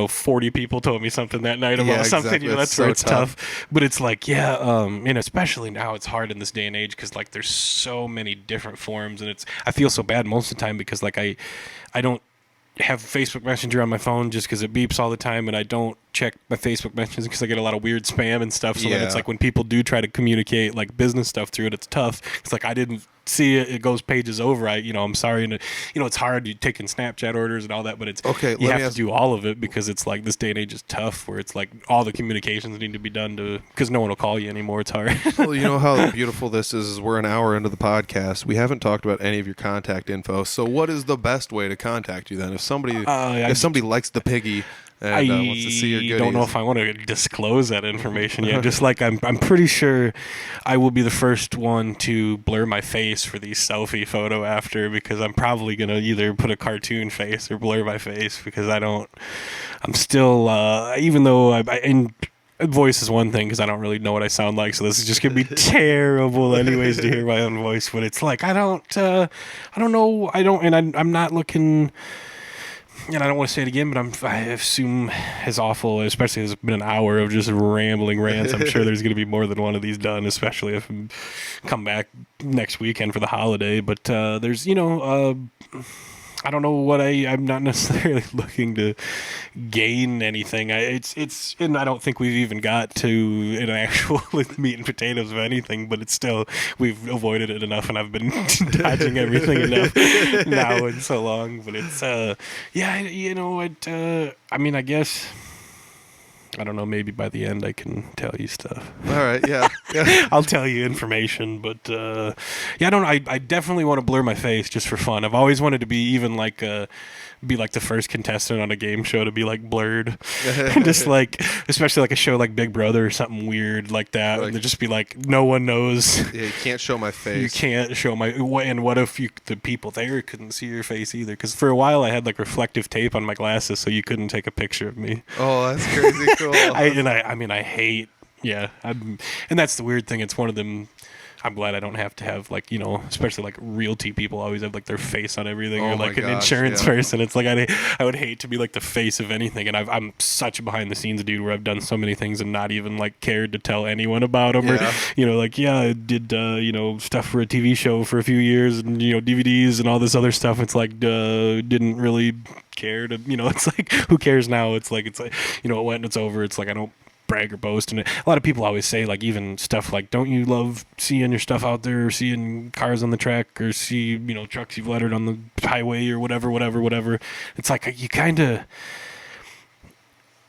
40 people told me something that night about something, exactly. That's where it's tough. But it's like, and especially now it's hard in this day and age because like there's so many different forms, and I feel so bad most of the time because like I don't have Facebook Messenger on my phone just because it beeps all the time, and I don't check my Facebook messages because I get a lot of weird spam and stuff. So then it's like when people do try to communicate like business stuff through it, it's tough. It's like I didn't see it. It goes pages over. I'm sorry. And it's hard. You're taking Snapchat orders and all that, but it's you have to do all of it because it's like this day and age is tough where it's like all the communications need to be done because no one will call you anymore. It's hard. Well, you know how beautiful this is. We're an hour into the podcast. We haven't talked about any of your contact info. So what is the best way to contact you then? If somebody likes the piggy and wants to see your goodies. I don't know if I want to disclose that information yet. Just like I'm pretty sure I will be the first one to blur my face for the selfie photo after, because I'm probably going to either put a cartoon face or blur my face because I'm still, even though voice is one thing because I don't really know what I sound like, so this is just gonna be terrible anyways to hear my own voice. But it's like I don't know, I'm not looking. And I don't want to say it again, but I assume as awful, especially as it's been an hour of just rambling rants. I'm sure there's going to be more than one of these done, especially if I come back next weekend for the holiday. But there's, I don't know what I'm not necessarily looking to gain anything. And I don't think we've even got to an actual meat and potatoes of anything, but it's still, we've avoided it enough and I've been dodging everything enough now and so long. But it's, I guess, I don't know, maybe by the end I can tell you stuff. All right, yeah. I'll tell you information, but I definitely want to blur my face just for fun. I've always wanted to be even like be like the first contestant on a game show to be like blurred. Just like, especially like a show like Big Brother or something weird like that. Like, and just be like, no one knows. Yeah, you can't show my face. You can't show and what if the people there couldn't see your face either? Because for a while I had like reflective tape on my glasses so you couldn't take a picture of me. Oh, that's crazy cool. I hate, and that's the weird thing. It's one of them. I'm glad I don't have to have like, especially like realty people always have like their face on everything, or like an insurance person. It's like I would hate to be like the face of anything. And I'm such a behind the scenes dude where I've done so many things and not even like cared to tell anyone about them. Or I did stuff for a TV show for a few years and DVDs and all this other stuff. It's like didn't really care to it's like, who cares now? It's like it went and it's over. It's like I don't brag or boast. And a lot of people always say, like, even stuff like, don't you love seeing your stuff out there, or seeing cars on the track, or see trucks you've lettered on the highway, or whatever. It's like you kind of,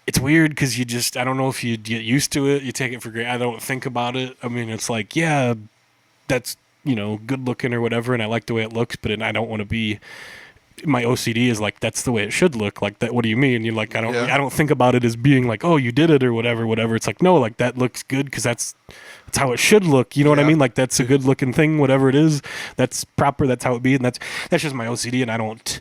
it's weird because I don't know if you get used to it, you take it for granted. I don't think about it. I mean, it's like, yeah, that's good looking or whatever, and I like the way it looks, but I don't want to be, my OCD is like, that's the way it should look. Like, that, what do you mean? You're like, I don't think about it as being like, oh, you did it or whatever. It's like, no, like, that looks good because that's how it should look. You know what I mean? Like, that's a good looking thing, whatever it is. That's proper. That's how it be. And that's just my OCD. And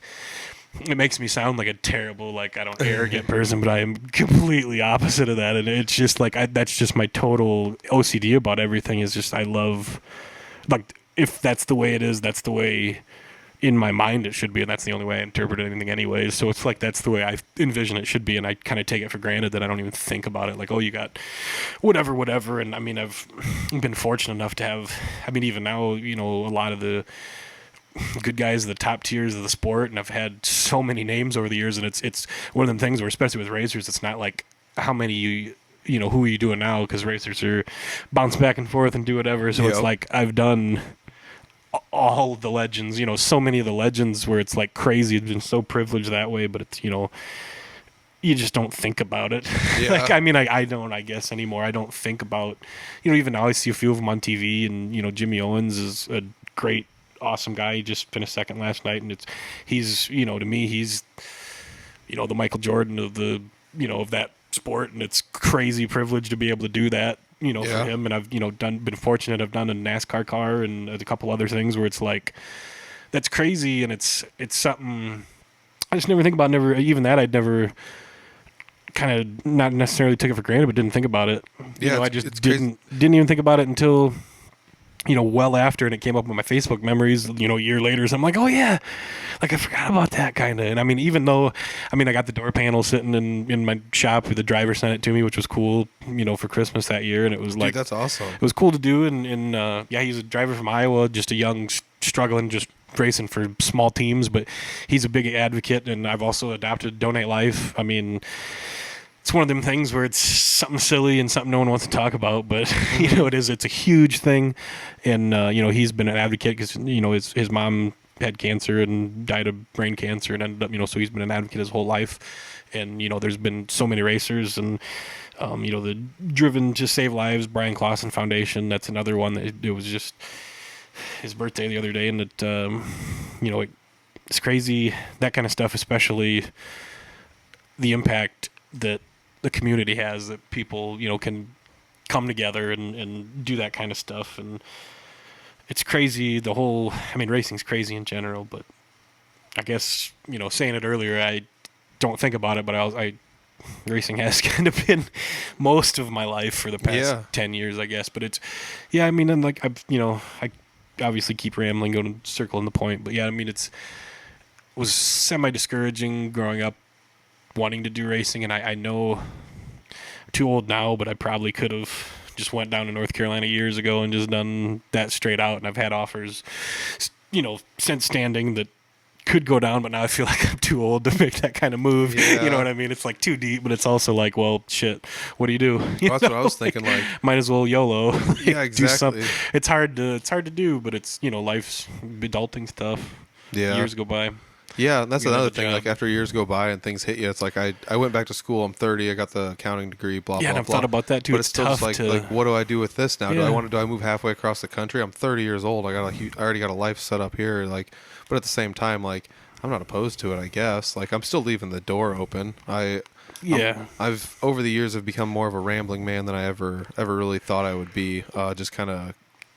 it makes me sound like a terrible, like, arrogant person, but I am completely opposite of that. And it's just like, that's just my total OCD about everything, is just, I love, like, if that's the way it is, that's the way in my mind it should be, and that's the only way I interpret anything anyways. So it's like, that's the way I envision it should be, and I kind of take it for granted that I don't even think about it, like, oh, you got whatever. And I mean, I've been fortunate enough to have, even now, a lot of the good guys, the top tiers of the sport, and I've had so many names over the years, and it's one of them things where, especially with racers, it's not like how many who are you doing now, because racers are bounce back and forth and do whatever. So it's like, I've done all the legends, so many of the legends where it's like crazy. I've been so privileged that way, but it's, you just don't think about it. Yeah. Like, I don't, I guess, anymore. I don't think about, even now I see a few of them on TV, and, Jimmy Owens is a great, awesome guy. He just finished second last night, and he's, to me, he's, the Michael Jordan of the, of that sport, and it's crazy privilege to be able to do that. For him, and I've been fortunate. I've done a NASCAR car and a couple other things where it's like, that's crazy, and it's something I just never think about. Even that I'd never kind of, not necessarily took it for granted, but didn't think about it. I just didn't even think about it until well after, and it came up on my Facebook memories, a year later. So I'm like, oh yeah, like, I forgot about that kind of. And even though, I got the door panel sitting in my shop, the driver sent it to me, which was cool, for Christmas that year. And it was like, dude, that's awesome. It was cool to do. And he's a driver from Iowa, just a young, struggling, just racing for small teams, but he's a big advocate. And I've also adopted Donate Life. It's one of them things where it's something silly and something no one wants to talk about, but it's a huge thing. And he's been an advocate because his mom had cancer and died of brain cancer, and ended up so he's been an advocate his whole life. And there's been so many racers, and the Driven to Save Lives Brian Clausen Foundation, that's another one that it was just his birthday the other day, and it's crazy, that kind of stuff, especially the impact that the community has, that people can come together and do that kind of stuff. And it's crazy, the whole, racing's crazy in general, but I guess saying it earlier, I don't think about it, but I racing has kind of been most of my life for the past 10 years, I guess. But it's, I mean, and like, I obviously keep rambling, going circling the point. But yeah, I mean, was semi-discouraging growing up wanting to do racing. And I know I'm too old now, but I probably could have just went down to North Carolina years ago and just done that straight out. And I've had offers, since standing that could go down, but now I feel like I'm too old to make that kind of move. Yeah. You know what I mean? It's like too deep, but it's also like, well, shit, what do you do? That's what I was thinking. Like, might as well YOLO. Yeah, exactly. Do something. It's hard to do, but it's, life's adulting stuff. Yeah. Years go by. Yeah, and that's You another have a thing. job. Like, after years go by and things hit you, it's like I went back to school. I'm 30. I got the accounting degree. Blah Yeah, blah and I've blah. thought about that too. But It's it's still tough just to. like, what do I do with this now? Yeah. Do I move halfway across the country? I'm 30 years old. I already got a life set up here. Like, but at the same time, like, I'm not opposed to it. I guess. Like, I'm still leaving the door open. I've over the years have become more of a rambling man than I ever really thought I would be. Just kind of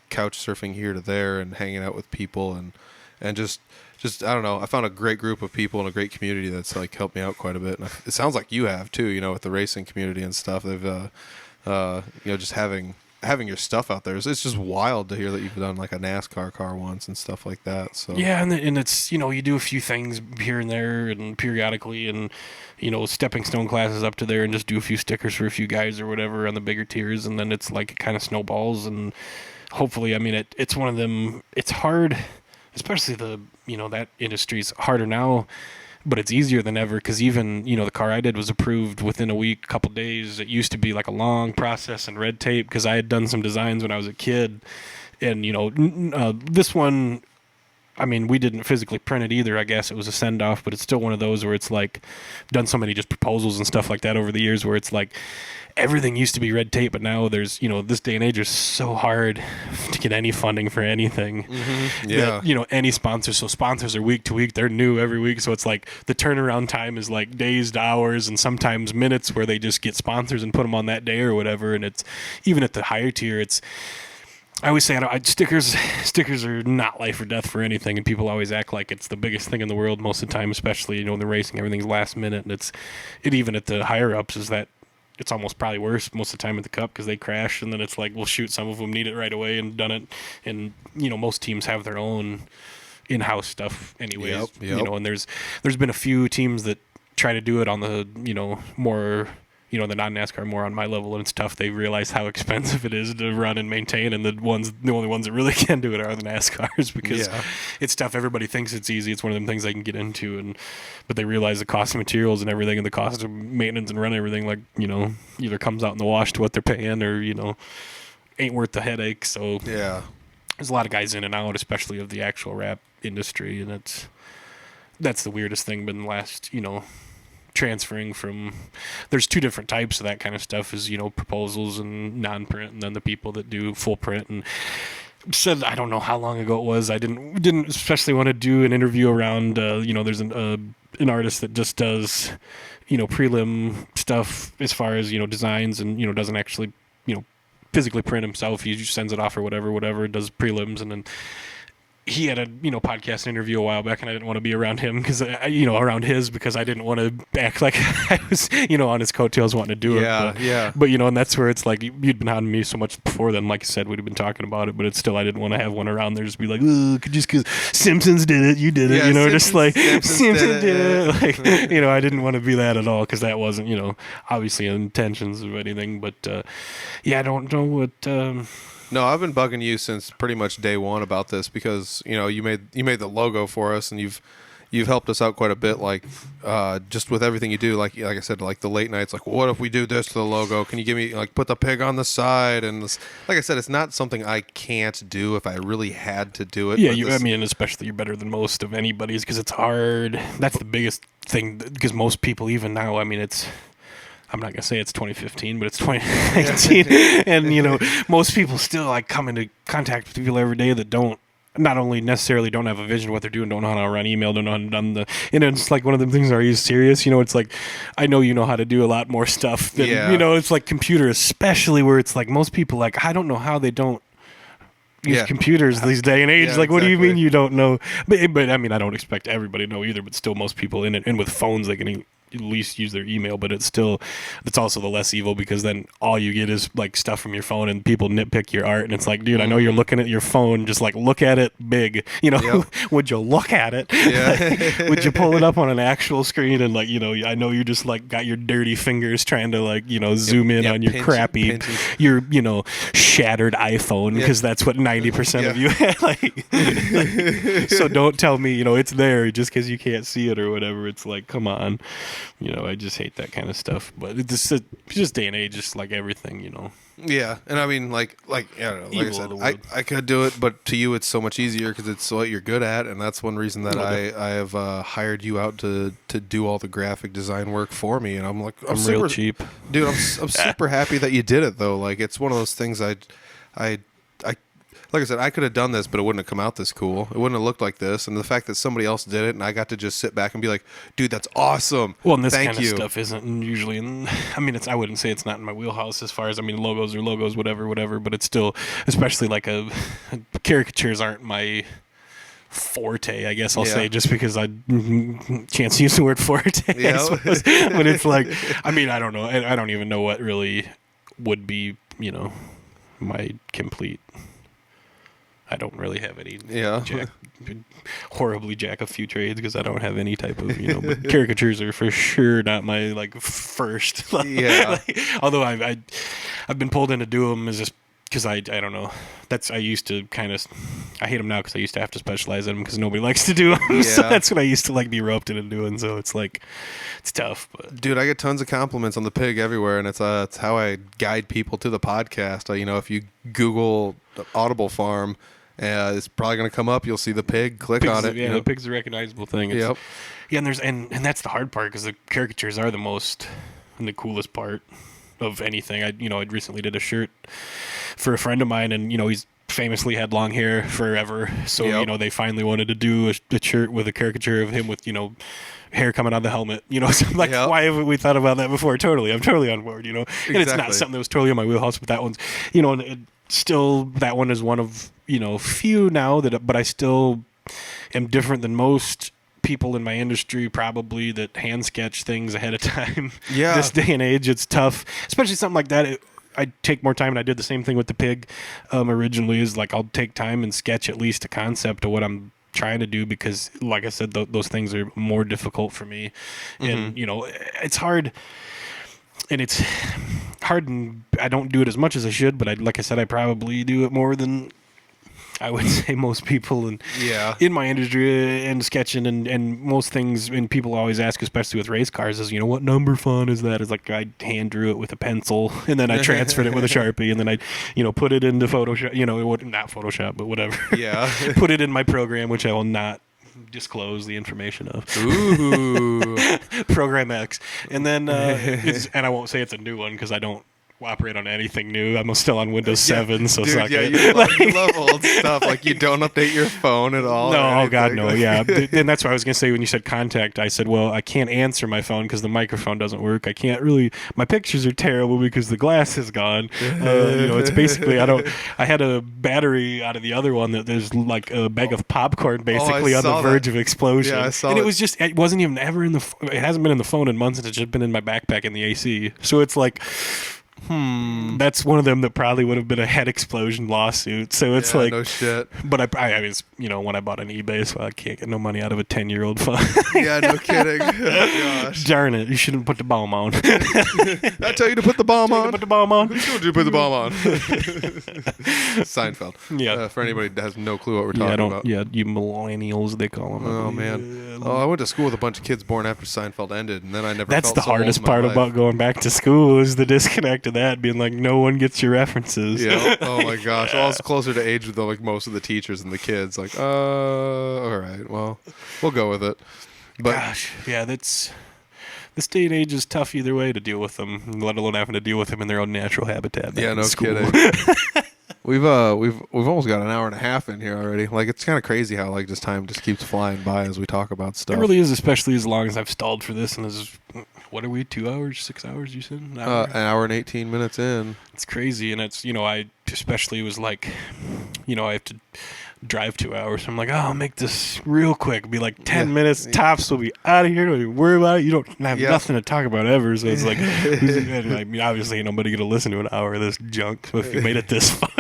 couch surfing here to there and hanging out with people and just I don't know. I found a great group of people and a great community that's like helped me out quite a bit. And it sounds like you have too. With the racing community and stuff. They've just having your stuff out there. It's just wild to hear that you've done like a NASCAR car once and stuff like that. So Yeah, and it's, you do a few things here and there and periodically and, stepping stone classes up to there and just do a few stickers for a few guys or whatever on the bigger tiers. And then it's like it kind of snowballs. And hopefully, I mean, it's one of them. It's hard, especially that industry's harder now, but it's easier than ever because even, the car I did was approved within a week, couple days. It used to be like a long process and red tape because I had done some designs when I was a kid. And, this one, I mean, we didn't physically print it either. I guess it was a send-off, but it's still one of those where it's like done so many just proposals and stuff like that over the years where it's like everything used to be red tape, but now there's, this day and age is so hard to get any funding for anything. Mm-hmm. Yeah. That, any sponsors. So sponsors are week to week. They're new every week. So it's like the turnaround time is like days to hours and sometimes minutes where they just get sponsors and put them on that day or whatever. And it's even at the higher tier, I always say stickers are not life or death for anything, and people always act like it's the biggest thing in the world most of the time, especially in the racing, everything's last minute, and it even at the higher ups is that it's almost probably worse most of the time at the Cup because they crash, and then it's like, well, shoot, some of them need it right away and done it, and most teams have their own in-house stuff anyways. Yep. And there's been a few teams that try to do it on the more. The non-NASCAR more on my level, and it's tough. They realize how expensive it is to run and maintain, and the only ones that really can do it are the NASCARs because it's tough. Everybody thinks it's easy. It's one of them things they can get into, but they realize the cost of materials and everything, and the cost of maintenance and running everything, like either comes out in the wash to what they're paying, or ain't worth the headache. So yeah, there's a lot of guys in and out, especially of the actual rap industry, and that's the weirdest thing. Been the last transferring from, there's two different types of that kind of stuff, is proposals and non-print, and then the people that do full print. And said, I don't know how long ago it was, I didn't especially want to do an interview around there's an artist that just does prelim stuff as far as designs, and doesn't actually physically print himself. He just sends it off or whatever, does prelims. And then he had a podcast interview a while back, and I didn't want to be around him because around his, because I didn't want to act like I was on his coattails wanting to do it. But and that's where it's like, you'd been on me so much before then. Like I said, we'd have been talking about it, but it's still, I didn't want to have one around there just be like, just because Simpsons did it, you did it. Just like Simpsons did it. Like I didn't want to be that at all, because that wasn't obviously intentions or anything. But I don't know what. No, I've been bugging you since pretty much day one about this because you made the logo for us, and you've helped us out quite a bit. Like just with everything you do, like I said, like the late nights. Like, what if we do this to the logo? Can you give me put the pig on the side? And this, like I said, it's not something I can't do if I really had to do it. Yeah, and especially you're better than most of anybody's, because it's hard. That's the biggest thing, because most people even now, I'm not going to say it's 2015, but it's 2019. And, most people still come into contact with people every day that not only necessarily don't have a vision of what they're doing, don't know how to run email, don't know how to run and it's like one of them things, are you serious? It's like, I know you know how to do a lot more stuff than, it's like computer, especially where it's like most people, I don't know how they don't use computers these day and age. What do you mean you don't know? But I don't expect everybody to know either, but still most people and with phones, they can at least use their email, but it's also the less evil, because then all you get is like stuff from your phone and people nitpick your art, and it's like, dude, I know you're looking at your phone, just like look at it big, would you look at it? Yeah. Would you pull it up on an actual screen, and like, I know you just like got your dirty fingers trying to like, zoom in on your crappy, your, shattered iPhone, because that's what 90% of you have. Like, so don't tell me, it's there just because you can't see it or whatever. It's like, come on. I just hate that kind of stuff. But it's just day and age, just like everything, Yeah, and I mean, like I don't know, like I said, I could do it, but to you, it's so much easier because it's what you're good at, and that's one reason that I have hired you out to do all the graphic design work for me. And I'm like, I'm super real cheap, dude. I'm super happy that you did it though. Like, it's one of those things I like I said, I could have done this, but it wouldn't have come out this cool. It wouldn't have looked like this. And the fact that somebody else did it, and I got to just sit back and be like, dude, that's awesome. Well, and this Thank kind of you. stuff isn't usually I wouldn't say it's not in my wheelhouse as far as, logos are logos, whatever, but it's still, especially like caricatures aren't my forte, I guess I'll say, just because I can't use the word forte, I suppose. But it's like, I don't know. I don't even know what really would be, my complete... I don't really have any horribly jack of few trades, because I don't have any type of, but caricatures are for sure not my like first. Although I've been pulled in to do them is just because I don't know. I used to kind of, I hate them now because I used to have to specialize in them because nobody likes to do them. Yeah. So that's what I used to like be roped into doing. So it's like, it's tough. But dude, I get tons of compliments on the pig everywhere, and it's how I guide people to the podcast. If you Google Audible Farm, it's probably going to come up. You'll see the pig. Click on it. Yeah, the pig's a recognizable thing. Yep. Yeah, and that's the hard part, because the caricatures are the most and the coolest part of anything. I recently did a shirt for a friend of mine, and he's famously had long hair forever. So they finally wanted to do a shirt with a caricature of him with hair coming out of the helmet. So I'm like, why haven't we thought about that before? I'm totally on board. And it's not something that was totally in my wheelhouse, but that one's and still, that one is one of few now but I still am different than most people in my industry, probably, that hand sketch things ahead of time. Yeah. This day and age, it's tough, especially something like that. I take more time, and I did the same thing with the pig originally. Is like, I'll take time and sketch at least a concept of what I'm trying to do, because like I said, those things are more difficult for me. And it's hard, and it's hard, and I don't do it as much as I should, but like I said, I probably do it more than I would say most people in my industry and sketching and most things. And people always ask, especially with race cars, is what number font is that? It's like, I hand drew it with a pencil, and then I transferred it with a Sharpie, and then I put it into Photoshop, not Photoshop, but whatever. Yeah. Put it in my program, which I will not disclose the information of. Ooh. Program X. And then and I won't say it's a new one, because I don't operate on anything new. I'm still on Windows 7, so dude, suck it. You love old stuff. Like, you don't update your phone at all. No, oh God, no. Yeah, and that's what I was gonna say when you said contact. I said, well, I can't answer my phone because the microphone doesn't work. I can't really. My pictures are terrible because the glass is gone. It's basically I had a battery out of the other one that there's like a bag of popcorn basically on the verge of explosion. Yeah, I saw and it. It wasn't even ever in the. It hasn't been in the phone in months. It's just been in my backpack in the AC. So it's like. That's one of them that probably would have been a head explosion lawsuit. So it's like, no shit. But I was, when I bought on eBay, so I can't get no money out of a 10-year-old phone. Yeah, no kidding. Oh, gosh. Darn it! You shouldn't put the bomb on. I tell you to put the bomb on. Put the bomb on. Who told you to put the bomb on? Seinfeld. Yeah. For anybody that has no clue what we're talking about. Yeah, you millennials, they call them. Oh man. I went to school with a bunch of kids born after Seinfeld ended, and then I never. That's felt the so old hardest in my part life. about going back to school, is the disconnect of that, being like, no one gets your references. Yeah. Oh my gosh. Well, I was closer to age with most of the teachers and the kids. Like, all right, well, we'll go with it. But gosh, yeah, this day and age is tough either way to deal with them, let alone having to deal with them in their own natural habitat. Yeah, no kidding. We've almost got an hour and a half in here already. Like, it's kind of crazy how like just time just keeps flying by as we talk about stuff. It really is, especially as long as I've stalled for this, and what are we, 2 hours, 6 hours, you said? An hour and 18 minutes in. It's crazy, and it's, I especially was like, I have to drive 2 hours. So I'm like, oh, I'll make this real quick. It'll be like 10 Yeah. minutes tops. We'll be out of here. Don't even worry about it. You don't have Yeah. nothing to talk about ever. So it's like, and I mean, obviously, ain't nobody going to listen to an hour of this junk. So if you made it this far.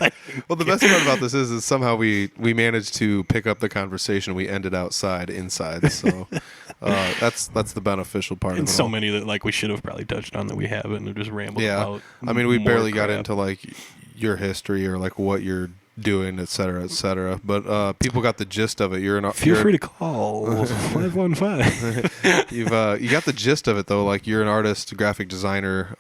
Like, Well, the best part about this is somehow we managed to pick up the conversation. We ended inside. So that's the beneficial part of and it. so all. many that like we should have probably touched on that we haven't. And just rambled Yeah. about. I mean, we more barely got crap. into like your histoy or like what you're doing, et cetera, et cetera. But people got the gist of it. Feel free to call 515. you got the gist of it though. Like you're an artist, graphic designer.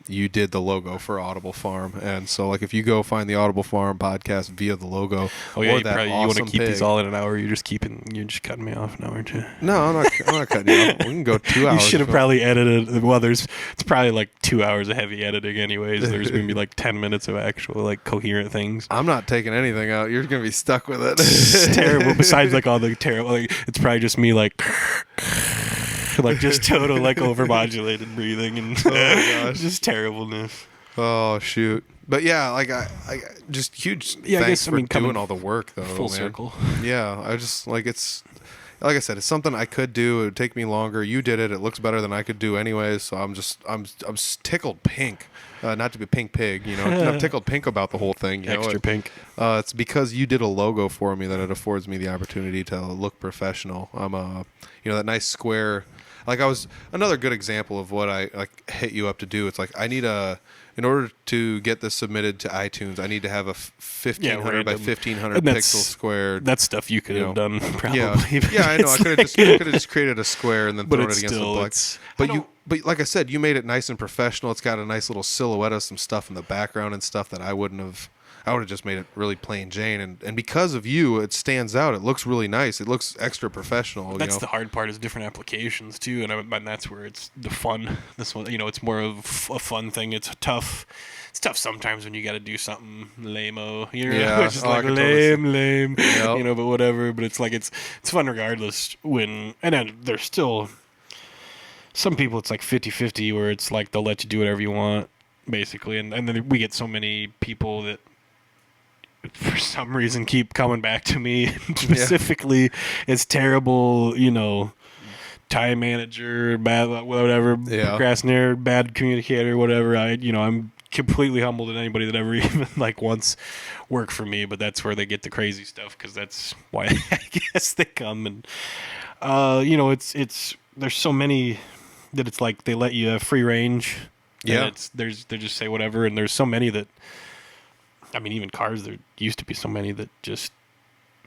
You did the logo for Audible Farm, and so like if you go find the Audible Farm podcast via the logo, Oh yeah, or you that want to awesome keep pig. these all in an hour. You're just cutting me off an hour or two. No, I'm not cutting you off. We can go 2 hours. You should have if probably edited. Well, it's probably like 2 hours of heavy editing, anyways. There's gonna be like 10 minutes of actual like coherent things. I'm not taking anything out. You're gonna be stuck with it. It's terrible. Besides like all the terrible, like it's probably just me like just total like overmodulated breathing and gosh. just terribleness. Oh shoot! But yeah, like I just huge Yeah, I thanks guess, I for mean, coming doing all the work though. Full man. circle. Yeah, I just like it's like I said, it's something I could do. It would take me longer. You did it. It looks better than I could do anyways. So I'm tickled pink. Not to be pink pig, I'm tickled pink about the whole thing. Extra pink. It's because you did a logo for me that it affords me the opportunity to look professional. I'm that nice square. Like another good example of what I like hit you up to do. It's like in order to get this submitted to iTunes, I need to have a 1500 by random. 1500 And pixel squared. That's stuff you could have done probably. Yeah, I know. I could have just created a square and then But thrown it it's against still, the black. it's- But like I said, you made it nice and professional. It's got a nice little silhouette of some stuff in the background and stuff that I wouldn't have. I would have just made it really plain Jane, and because of you, it stands out. It looks really nice. It looks extra professional. That's the hard part is different applications too, and that's where it's the fun. This one, it's more of a fun thing. It's tough. It's tough sometimes when you got to do something lame-o. Yeah. It's just Oh, I like can totally lame, Yep. but whatever. But it's like it's fun regardless. And then there's still some people. It's like 50-50 where it's like they'll let you do whatever you want, basically. And then we get so many people that, for some reason, keep coming back to me. Specifically, it's terrible, time manager, bad, whatever, procrastinator, bad communicator, whatever. I'm completely humbled at anybody that ever even wants work for me, but that's where they get the crazy stuff, because that's why I guess they come. And it's there's so many that it's like they let you have free range. Yeah, they just say whatever, and there's so many that. I mean, even cars, there used to be so many that just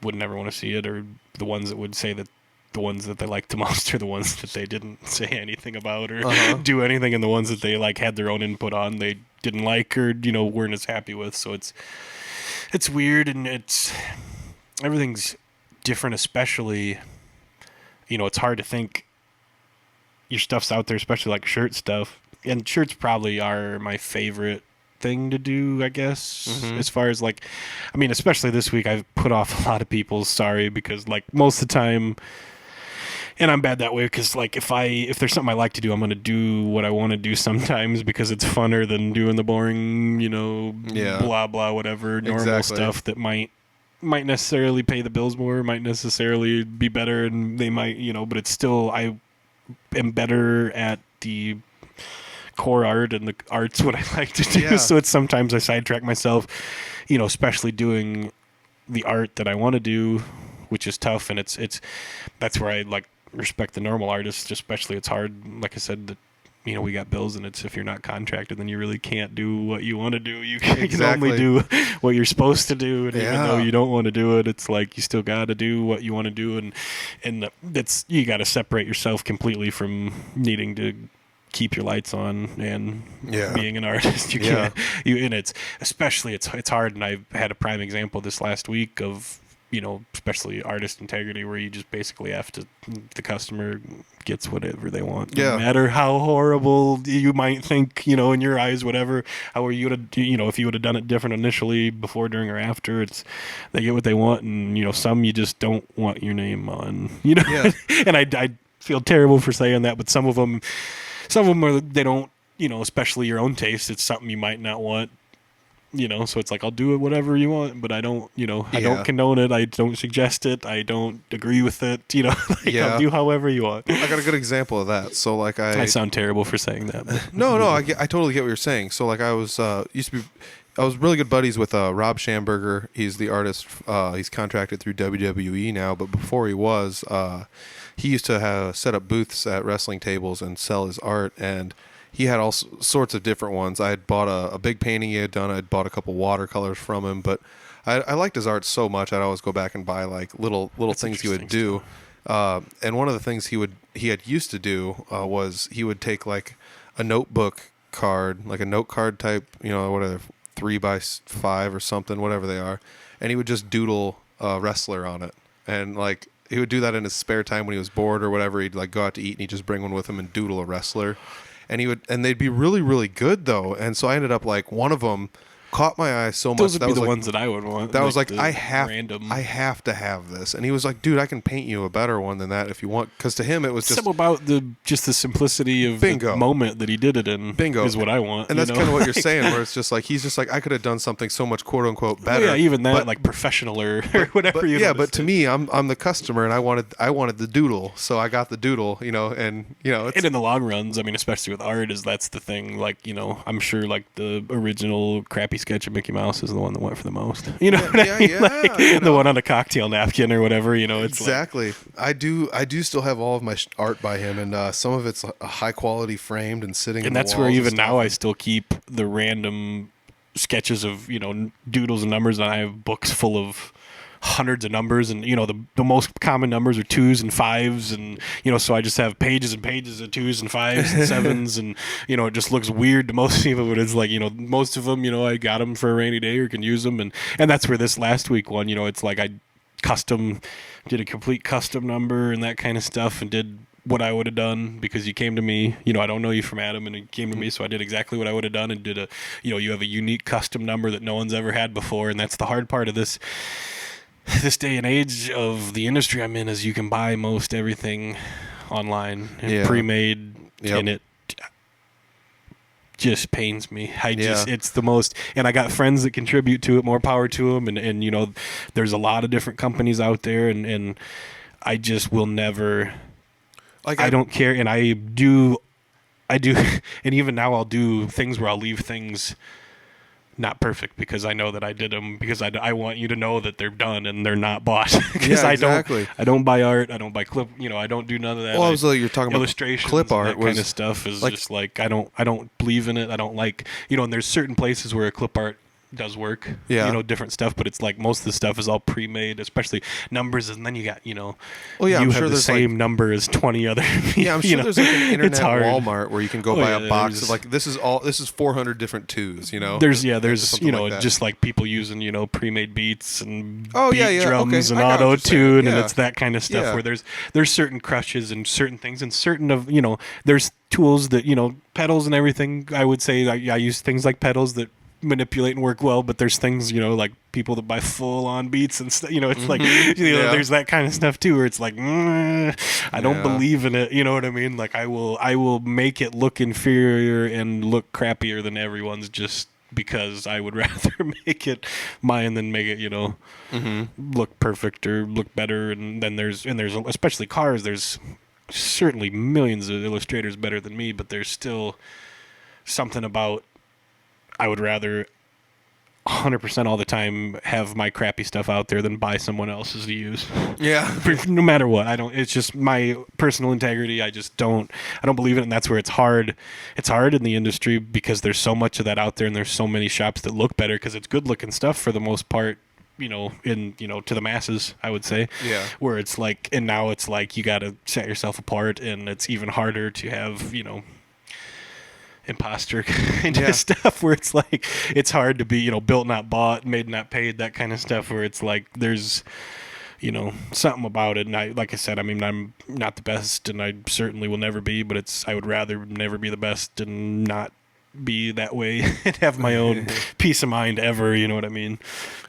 would never want to see it, or the ones that would say that the ones that they liked the most are the ones that they didn't say anything about or do anything, and the ones that they had their own input on they didn't like or weren't as happy with. So it's weird, and everything's different, especially it's hard to think your stuff's out there, especially like shirt stuff, and shirts probably are my favorite thing to do, I guess, as far as especially this week I've put off a lot of people, sorry, because most of the time, and I'm bad that way, because if there's something I like to do, I'm going to do what I want to do sometimes, because it's funner than doing the boring, blah blah whatever normal stuff that might necessarily pay the bills more, might necessarily be better, and they might, but it's still, I am better at the core art, and the art's what I like to do. Yeah. So it's sometimes I sidetrack myself, especially doing the art that I want to do, which is tough. And it's that's where I respect the normal artists, especially. It's hard, like I said, that we got bills, and it's if you're not contracted, then you really can't do what you want to do. You can only do what you're supposed to do, and even though you don't want to do it, it's you still got to do what you want to do, and that's, you got to separate yourself completely from needing to keep your lights on and being an artist. You can't. And it's especially it's hard. And I had a prime example this last week of especially artist integrity, where you just basically have to, the customer gets whatever they want, no matter how horrible you might think, in your eyes, whatever. How you would have, if you would have done it different initially, before, during, or after, they get what they want, and some you just don't want your name on, And I feel terrible for saying that, but some of them are, they don't, especially your own taste. It's something you might not want So it's like, I'll do it whatever you want, but I don't, I Yeah. don't condone it. I don't suggest it. I don't agree with it. Like, Yeah. I'll do however you want. I got a good example of that. So like I sound terrible for saying that. But, no, I totally get what you're saying. So like I was I was really good buddies with Rob Schamberger. He's the artist. He's contracted through WWE now, but before he used to have set up booths at wrestling tables and sell his art, and he had all sorts of different ones. I had bought a big painting he had done. I'd bought a couple watercolors from him, but I liked his art so much I'd always go back and buy like little That's things he would do. And one of the things he had used to do was he would take like a notebook card, like a note card type, whatever, 3x5 or something, whatever they are, and he would just doodle a wrestler on it. And like he would do that in his spare time when he was bored or whatever. He'd like go out to eat and he'd just bring one with him and doodle a wrestler. And they'd be really, really good though. And so I ended up like one of them caught my eye so much. those would that be was the like, ones that I would want. that was like the I have to have this. And he was like, dude, I can paint you a better one than that if you want. Because to him it was just something about the simplicity of Bingo. the moment that he did it in. Bingo. Is what I want. And that's kind of what you're saying, where it's just like he's just like, I could have done something so much quote unquote better. Yeah, even that, but, like professional or whatever. but, you yeah, want but to me, I'm the customer, and I wanted the doodle, so I got the doodle, and it's, and in the long runs, I mean, especially with art, that's the thing. Like, I'm sure like the original crappy sketch of Mickey Mouse is the one that went for the most. You know what I mean? yeah, Like, the one on a cocktail napkin or whatever. It's exactly. I do still have all of my art by him, and some of it's a high quality framed and sitting. And in that's the where walls even and stuff. now I still keep the random sketches of doodles and numbers, and I have books full of hundreds of numbers, and the most common numbers are 2s and 5s, and so I just have pages and pages of 2s and 5s and 7s, and it just looks weird to most people, but it's like most of them I got them for a rainy day or can use them, and that's where this last week one it's like I did a complete custom number and that kind of stuff, and did what I would have done because you came to me. I don't know you from Adam, and you came to me, so I did exactly what I would have done and did a you have a unique custom number that no one's ever had before, and that's the hard part of this day and age of the industry I'm in, is you can buy most everything online and pre-made. Yep. And it just pains me. It's the most, and I got friends that contribute to it, more power to them, and there's a lot of different companies out there, and I just will never, like, I don't care, and I do, and even now I'll do things where I'll leave things not perfect because I know that I did them, because I want you to know that they're done and they're not bought. Because exactly. I don't buy art, I don't buy clip, I don't do none of that. Well, I was like, you're talking about illustrations, clip art, that kind of stuff is just like I don't believe in it. I don't like and there's certain places where clip art does work, different stuff, but it's like most of the stuff is all pre-made, especially numbers, and then you got well, yeah, you I'm have sure the there's same number as 20 other I'm sure there's like an internet hard. Walmart where you can go buy a box of like this is 400 different 2s, there's something like that. just like people using pre-made beats and beat Okay. drums and I got what auto you're saying. tune, Yeah. and it's that kind of stuff where there's certain crushes and certain things, and certain of there's tools that pedals and everything. I would say I use things like pedals that manipulate and work well, but there's things like people that buy full on beats and stuff, it's like there's that kind of stuff too, where it's like I don't believe in it, you know what I mean? Like I will make it look inferior and look crappier than everyone's, just because I would rather make it mine than make it look perfect or look better. And then there's especially cars, there's certainly millions of illustrators better than me, but there's still something about, I would rather 100% all the time have my crappy stuff out there than buy someone else's to use. Yeah. No matter what. It's just my personal integrity. I don't believe it, and that's where it's hard. It's hard in the industry because there's so much of that out there, and there's so many shops that look better because it's good looking stuff for the most part, to the masses, I would say. Yeah. Where it's like, and now it's like you got to set yourself apart, and it's even harder to have, imposter kind of stuff, where it's like it's hard to be built not bought, made not paid, that kind of stuff, where it's like there's something about it. And like I said, I mean, I'm not the best, and I certainly will never be, but I would rather never be the best and not be that way and have my own peace of mind ever. You know what I mean?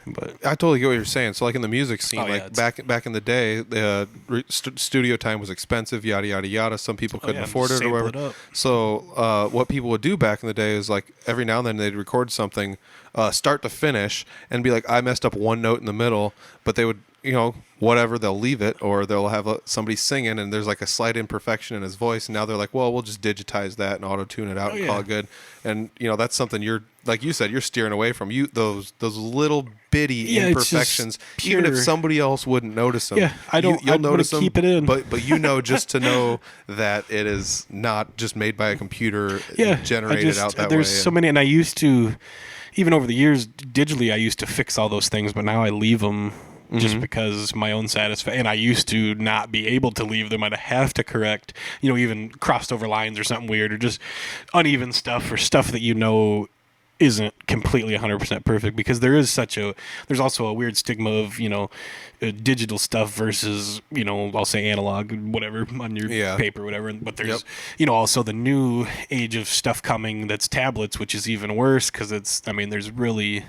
But I totally get what you're saying. So, like in the music scene, Oh, yeah, like back in the day, the studio time was expensive, yada yada yada. Some people couldn't afford it or sample whatever. it up. So, what people would do back in the day is like every now and then they'd record something, start to finish, and be like, I messed up one note in the middle, but they would, whatever, they'll leave it, or they'll have somebody singing, and there's like a slight imperfection in his voice, and now they're like, well, we'll just digitize that and auto tune it out and call it good. And that's something you're, like you said, you're steering away from. Those little bitty imperfections, even if somebody else wouldn't notice them. Yeah, You'll notice them. Keep it in, but just to know that it is not just made by a computer, generated out that way. There's so many, and I used to, even over the years, digitally, I used to fix all those things, but now I leave them. Just because my own satisfaction, and I used to not be able to leave them. I'd have to correct, even crossed over lines or something weird, or just uneven stuff, or stuff that isn't completely 100% perfect, because there's also a weird stigma of digital stuff versus I'll say analog, whatever, on your paper, whatever. But there's also the new age of stuff coming that's tablets, which is even worse, because there's really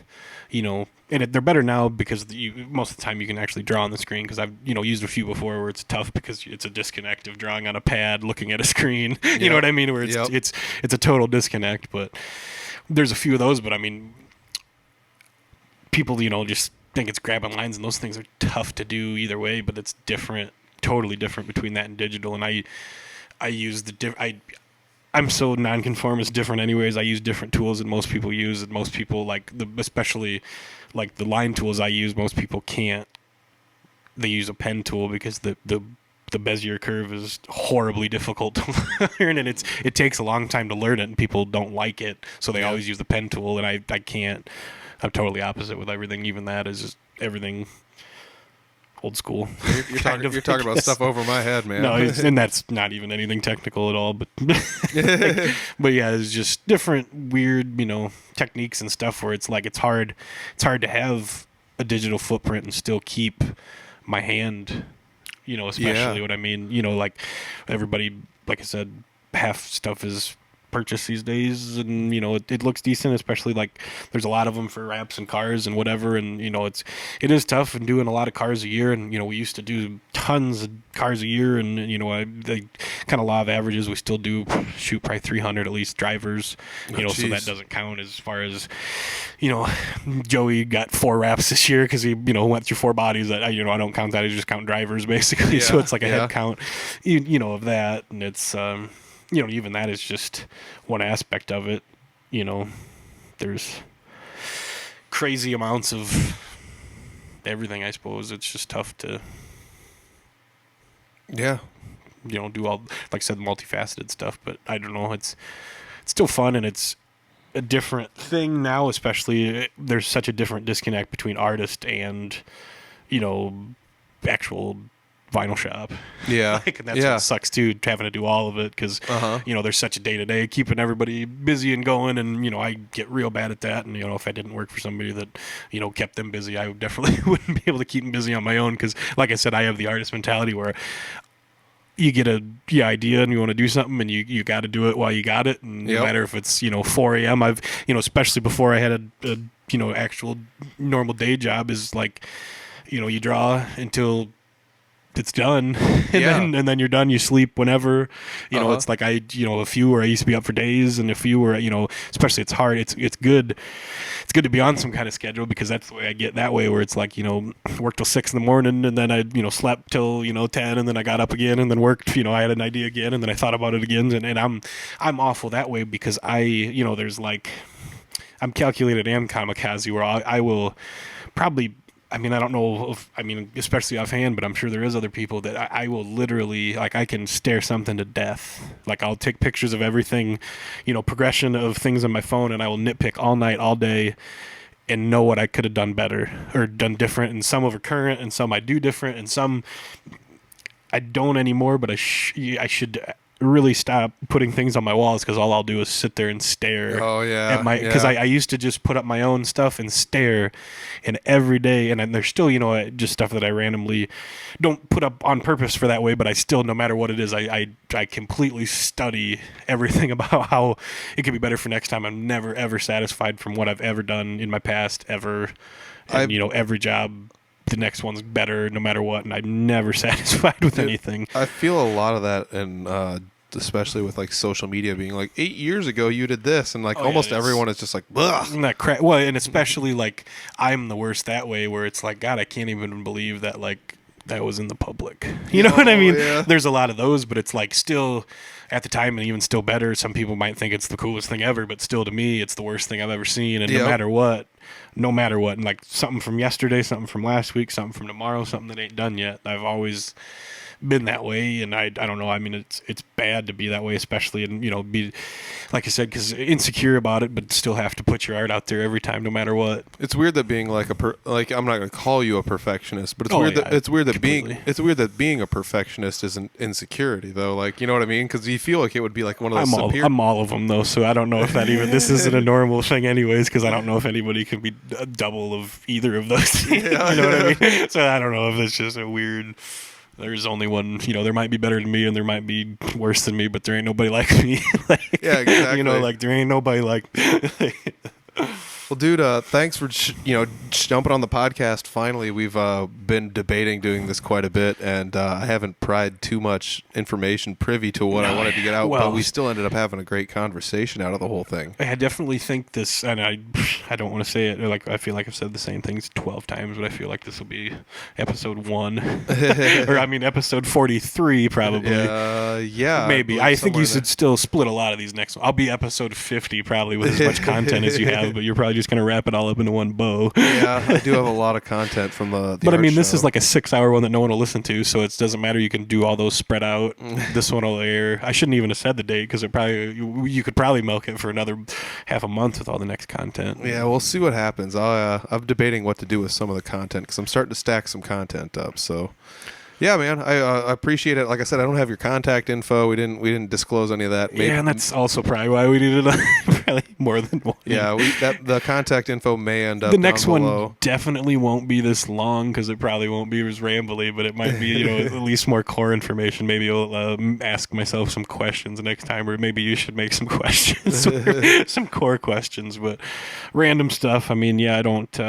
and they're better now because most of the time you can actually draw on the screen, because I've used a few before where it's tough because it's a disconnect of drawing on a pad looking at a screen. You know what I mean, where it's a total disconnect. But there's a few of those, but people just think it's grabbing lines, and those things are tough to do either way, but it's different, totally different between that and digital. And I use I'm so nonconformist different anyways. I use different tools than most people use, and most people especially like the line tools I use, most people can't. They use a pen tool because the Bezier curve is horribly difficult to learn, and it takes a long time to learn it, and people don't like it, so they always use the pen tool, and I can't. I'm totally opposite with everything. Even that is just everything old school. You're talking about stuff over my head, man. No, and that's not even anything technical at all. But but yeah, it's just different weird, techniques and stuff where it's like it's hard to have a digital footprint and still keep my hand. Especially what I mean. Like everybody, like I said, half stuff is purchased these days, and it looks decent, especially like there's a lot of them for wraps and cars and whatever, and it is tough, and doing a lot of cars a year, and we used to do tons of cars a year, and the kind of law of averages, we still do shoot probably 300 at least drivers, so that doesn't count as far as Joey got 4 wraps this year because he went through 4 bodies. That I don't count that, I just count drivers basically. So it's like a head count of that, and it's even that is just one aspect of it. There's crazy amounts of everything, I suppose. It's just tough to do all, like I said, the multifaceted stuff, but I don't know, it's still fun, and it's a different thing now, especially there's such a different disconnect between artist and actual vinyl shop. Yeah. And that's what sucks too, having to do all of it, because there's such a day-to-day keeping everybody busy and going, and I get real bad at that, and if I didn't work for somebody that kept them busy, I definitely wouldn't be able to keep them busy on my own, because like I said, I have the artist mentality where you get the idea and you want to do something, and you got to do it while you got it, and no matter if it's 4 a.m. I've especially before I had a actual normal day job, is like you draw until it's done, and then you're done. You sleep whenever, it's like a few where I used to be up for days, and a few where especially it's hard. It's good. It's good to be on some kind of schedule, because that's the way I get that way, where it's like work till 6 in the morning, and then I slept till 10, and then I got up again, and then worked. I had an idea again, and then I thought about it again, and I'm awful that way, because there's like I'm calculated and kamikaze, where I will probably. I don't know especially offhand, but I'm sure there is other people that I will literally, like, I can stare something to death. Like, I'll take pictures of everything, progression of things on my phone, and I will nitpick all night, all day, and know what I could have done better or done different. And some are current, and some I do different, and some I don't anymore, but I should really stop putting things on my walls because all I'll do is sit there and stare. Oh, yeah, at my because yeah. I used to just put up my own stuff and stare, and every day, and there's still just stuff that I randomly don't put up on purpose for that way, but I still, no matter what it is, I completely study everything about how it could be better for next time. I'm never ever satisfied from what I've ever done in my past ever, and every job, the next one's better no matter what, and I'm never satisfied with anything. I feel a lot of that, and especially with like social media being like 8 years ago you did this, and like almost everyone is just like, ugh. That crap. Well, and especially like I'm the worst that way, where it's like, God, I can't even believe that like that was in the public. You know what I mean? Yeah. There's a lot of those, but it's like still at the time, and even still better. Some people might think it's the coolest thing ever, but still to me, it's the worst thing I've ever seen. And no matter what, and like something from yesterday, something from last week, something from tomorrow, something that ain't done yet. I've always been that way, and I don't know. I mean, it's bad to be that way, especially and be like I said, because insecure about it, but still have to put your art out there every time, no matter what. It's weird that being like I'm not going to call you a perfectionist, but it's weird that being a perfectionist is an insecurity, though. Like, you know what I mean? Because you feel like it would be like one of those. I'm all of them though, so I don't know if that even this isn't a normal thing, anyways. Because I don't know if anybody can be a double of either of those things. Yeah. You know what I mean? So I don't know if it's just a weird. There's only one, there might be better than me and there might be worse than me, but there ain't nobody like me. Like, yeah, exactly. Like there ain't nobody like me. Well, dude, thanks for jumping on the podcast. Finally, we've been debating doing this quite a bit, and I haven't pried too much information privy to what I wanted to get out, but we still ended up having a great conversation out of the whole thing. I definitely think this, and I don't want to say it, like I feel like I've said the same things 12 times, but I feel like this will be episode 1, or I mean episode 43 probably. Yeah, maybe. I think you should still split a lot of these next one. I'll be episode 50 probably with as much content as you have, but you're probably just going to wrap it all up into one bow. Yeah, I do have a lot of content from the But I mean, this show. is like a 6-hour one that no one will listen to, so it doesn't matter. You can do all those spread out. This one will air. I shouldn't even have said the date because you could probably milk it for another half a month with all the next content. Yeah, we'll see what happens. I'm debating what to do with some of the content because I'm starting to stack some content up. So. Yeah, man, I appreciate it. Like I said, I don't have your contact info. We didn't disclose any of that. Maybe. Yeah, and that's also probably why we needed probably more than one. Yeah, the contact info may end up. The next down one below. Definitely won't be this long because it probably won't be as rambly, but it might be at least more core information. Maybe I'll ask myself some questions next time, or maybe you should make some questions, some core questions, but random stuff. I mean, yeah, I don't.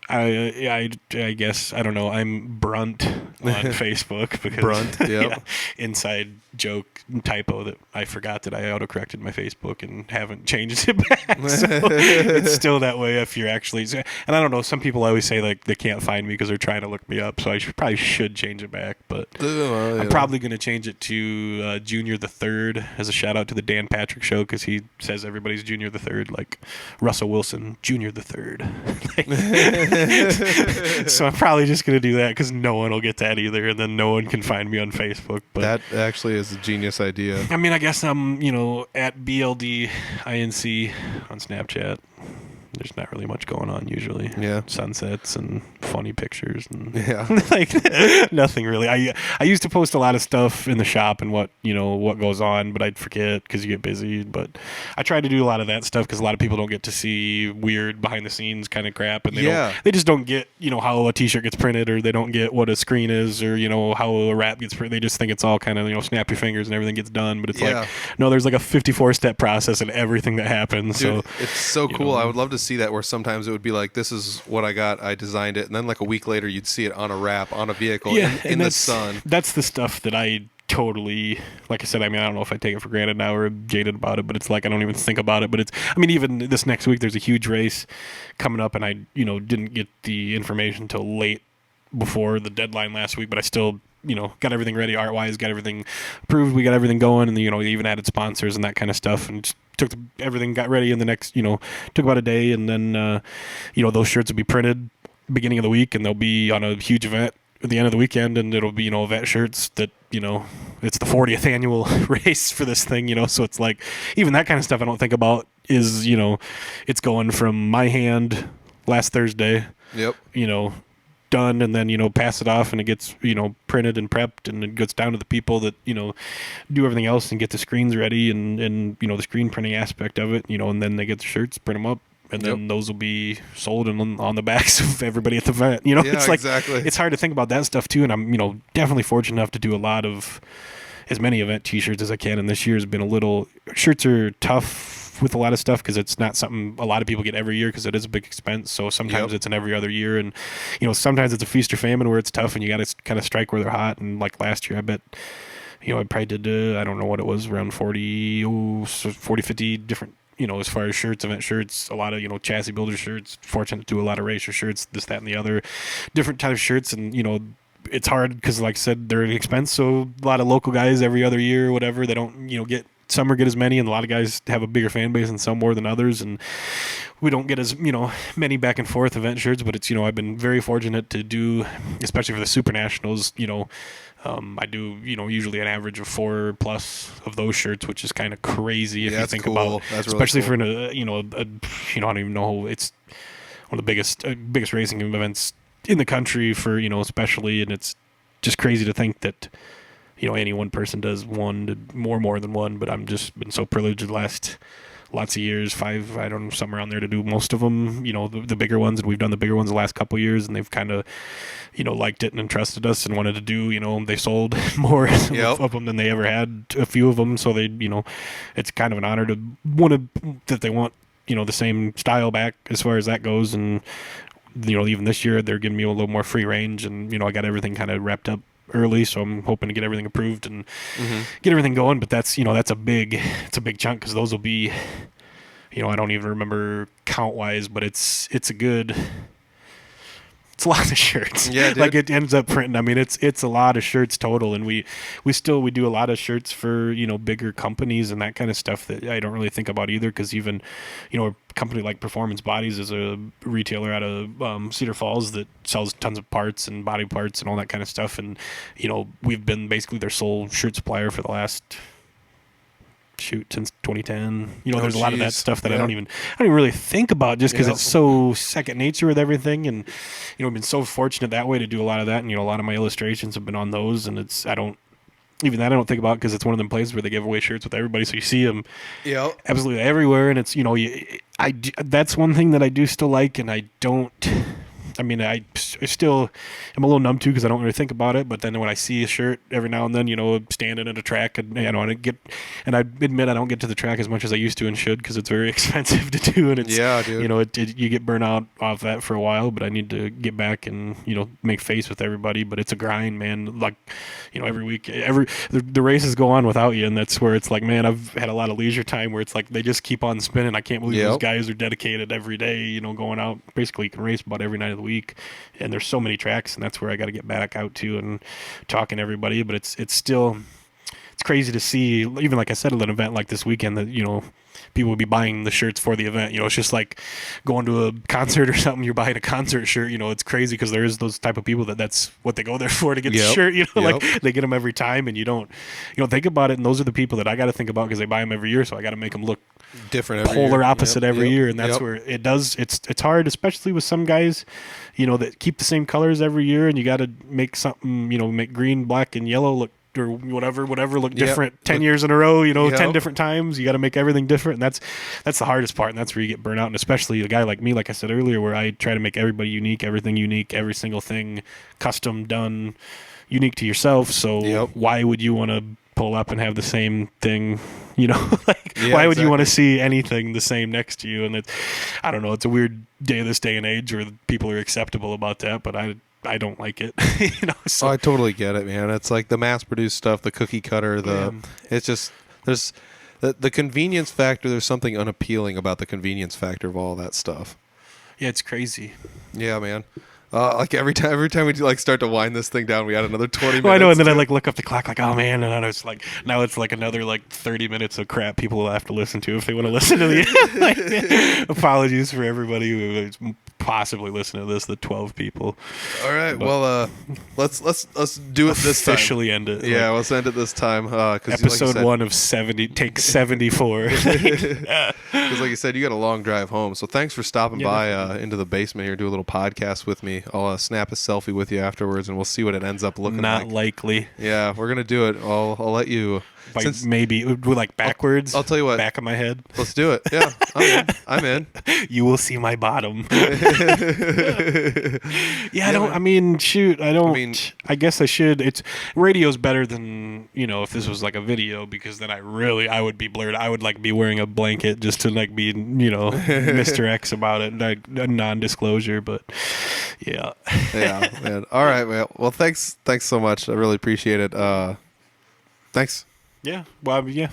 I guess I don't know. I'm Brunt on Facebook because Brunt, yeah, inside joke typo that I forgot that I autocorrected my Facebook and haven't changed it back. So it's still that way if you're actually. And I don't know. Some people always say like they can't find me because they're trying to look me up. So I probably should change it back, but I'm probably going to change it to Junior the Third as a shout out to the Dan Patrick Show because he says everybody's Junior the Third, like Russell Wilson, Junior the Third. So I'm probably just going to do that because no one will get that either, and then no one can find me on Facebook. But that actually is a genius idea. I mean, I guess I'm, at BLDINC on Snapchat. There's not really much going on usually. Yeah. Sunsets and funny pictures and like nothing really. I used to post a lot of stuff in the shop and what goes on, but I'd forget because you get busy. But I try to do a lot of that stuff because a lot of people don't get to see weird behind the scenes kind of crap, and they just don't get how a t-shirt gets printed, or they don't get what a screen is, or how a wrap gets printed. They just think it's all kind of snap your fingers and everything gets done. But it's like no, there's like a 54-step process and everything that happens. Dude, so it's so cool. I would love to see that, where sometimes it would be like, this is what I got, I designed it, and then like a week later you'd see it on a wrap on a vehicle in the sun. That's the stuff that I totally, like I said, I mean, I don't know if I take it for granted now or jaded about it, but it's like I don't even think about it. But even this next week there's a huge race coming up, and I didn't get the information till late before the deadline last week, but I still got everything ready art-wise, got everything approved, we got everything going, and we even added sponsors and that kind of stuff, and just everything got ready in the next, took about a day, and then, those shirts will be printed beginning of the week, and they'll be on a huge event at the end of the weekend, and it'll be, vet shirts that, it's the 40th annual race for this thing, so it's like, even that kind of stuff I don't think about is, it's going from my hand last Thursday, yep, done and then, pass it off and it gets, printed and prepped and it gets down to the people that, do everything else and get the screens ready and the screen printing aspect of it, and then they get the shirts, print them up. And then those will be sold and on the backs of everybody at the event. It's like, exactly. It's hard to think about that stuff too. And I'm, definitely fortunate enough to do a lot of as many event t-shirts as I can. And this year has been shirts are tough with a lot of stuff because it's not something a lot of people get every year because it is a big expense. So sometimes it's an every other year. And, sometimes it's a feast or famine where it's tough and you got to kind of strike where they're hot. And like last year, I bet, I probably did, I don't know what it was, around 40, 50 different, as far as shirts, event shirts, a lot of, chassis builder shirts, fortunate to do a lot of racer shirts, this, that, and the other, different types of shirts. And, it's hard because, like I said, they're an expense. So a lot of local guys every other year or whatever, they don't, get, some or get as many. And a lot of guys have a bigger fan base and some more than others. And we don't get as, many back and forth event shirts, but it's, I've been very fortunate to do, especially for the Super Nationals, I do, usually an average of 4+ of those shirts, which is kind of crazy if you think about, that's especially really cool. for I don't even know, it's one of the biggest racing events in the country for, especially, and it's just crazy to think that, any one person does more than one, but I'm just been so privileged the last lots of years, 5, I don't know, somewhere around there to do most of them, the bigger ones, and we've done the bigger ones the last couple of years, and they've kind of, liked it and entrusted us and wanted to do, they sold more of them than they ever had, a few of them, so they, it's kind of an honor to that they want, the same style back as far as that goes, and, even this year, they're giving me a little more free range, and, I got everything kind of wrapped up early, so I'm hoping to get everything approved and get everything going. But that's it's a big chunk because those will be, I don't even remember count wise, but it's a lot of shirts. Yeah, dude. Like it ends up printing. I mean, it's a lot of shirts total, and we do a lot of shirts for bigger companies and that kind of stuff that I don't really think about either. Because even a company like Performance Bodies is a retailer out of Cedar Falls that sells tons of parts and body parts and all that kind of stuff. And we've been basically their sole shirt supplier for the last since 2010. There's a lot of that stuff that I don't even really think about just because it's so second nature with everything. And I've been so fortunate that way to do a lot of that. And a lot of my illustrations have been on those. And I don't think about because it's one of them places where they give away shirts with everybody, so you see them absolutely everywhere. And it's that's one thing that I do still like, and I don't. I mean, I still am a little numb too because I don't really think about it. But then when I see a shirt every now and then, standing at a track, and I admit I don't get to the track as much as I used to and should because it's very expensive to do. And it's dude. You get burnt out off that for a while. But I need to get back and make face with everybody. But it's a grind, man. Like every week, the races go on without you, and that's where it's like, man, I've had a lot of leisure time where it's like they just keep on spinning. I can't believe those guys are dedicated every day. Going out. Basically, you can race about every night of the week, and there's so many tracks, and that's where I got to get back out to and talking to everybody. But it's still crazy to see, even like I said, at an event like this weekend that people will be buying the shirts for the event. It's just like going to a concert or something. You're buying a concert shirt. It's crazy because there is those type of people that's what they go there for, to get the shirt. Like they get them every time, and you don't think about it. And those are the people that I got to think about because they buy them every year. So I got to make them look different, polar opposite every year, and that's where it does. It's hard, especially with some guys, that keep the same colors every year, and you got to make something, make green, black, and yellow look, or whatever look different 10 years in a row, 10 different times. You got to make everything different, and that's the hardest part, and that's where you get burnt out. And especially a guy like me, like I said earlier, where I try to make everybody unique, everything unique, every single thing custom done, unique to yourself. So why would you want to pull up and have the same thing? Why would you want to see anything the same next to you? And I don't know, it's a weird this day and age where people are acceptable about that, but I don't like it. So. I totally get it, man. It's like the mass-produced stuff, the cookie cutter, it's just, there's the convenience factor. There's something unappealing about the convenience factor of all that stuff. Yeah, it's crazy. Yeah, man. Like every time we start to wind this thing down, we add another 20 minutes. Well, I know, and then I look up the clock, oh man, and it's like now it's like another 30 minutes of crap people will have to listen to if they want to listen to the. Apologies for everybody who possibly listen to this, the 12 people. All right. But Well, let's do it this time. officially end it. Yeah, Like, let's end it this time. Cause episode like 1 of 70, take 74. Because like you said, you got a long drive home. So thanks for stopping by into the basement here, do a little podcast with me. I'll snap a selfie with you afterwards, and we'll see what it ends up looking like. Not likely. Yeah, we're gonna do it. I'll let you. By maybe like backwards. I'll tell you what. Back of my head. Let's do it. Yeah, I'm in. You will see my bottom. Yeah, I don't. I mean, shoot. I don't. I guess I should. Radio's better than if this was like a video, because then I would be blurred. I would like be wearing a blanket just to like be Mr. X about it, like a non-disclosure. But yeah. Yeah, man. All right, man. Well, thanks so much. I really appreciate it. Thanks. Yeah. Well, yeah.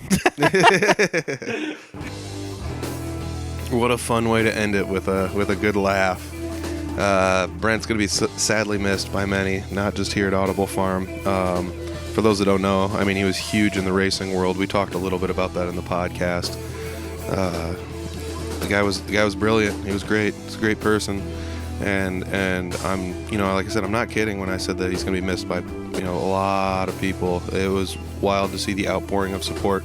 What a fun way to end it with a good laugh. Brent's going to be sadly missed by many, not just here at Audible Farm. For those that don't know, I mean, he was huge in the racing world. We talked a little bit about that in the podcast. The guy was brilliant. He was great. He's a great person. And I'm, like I said, I'm not kidding when I said that he's going to be missed by, a lot of people. It was wild to see the outpouring of support.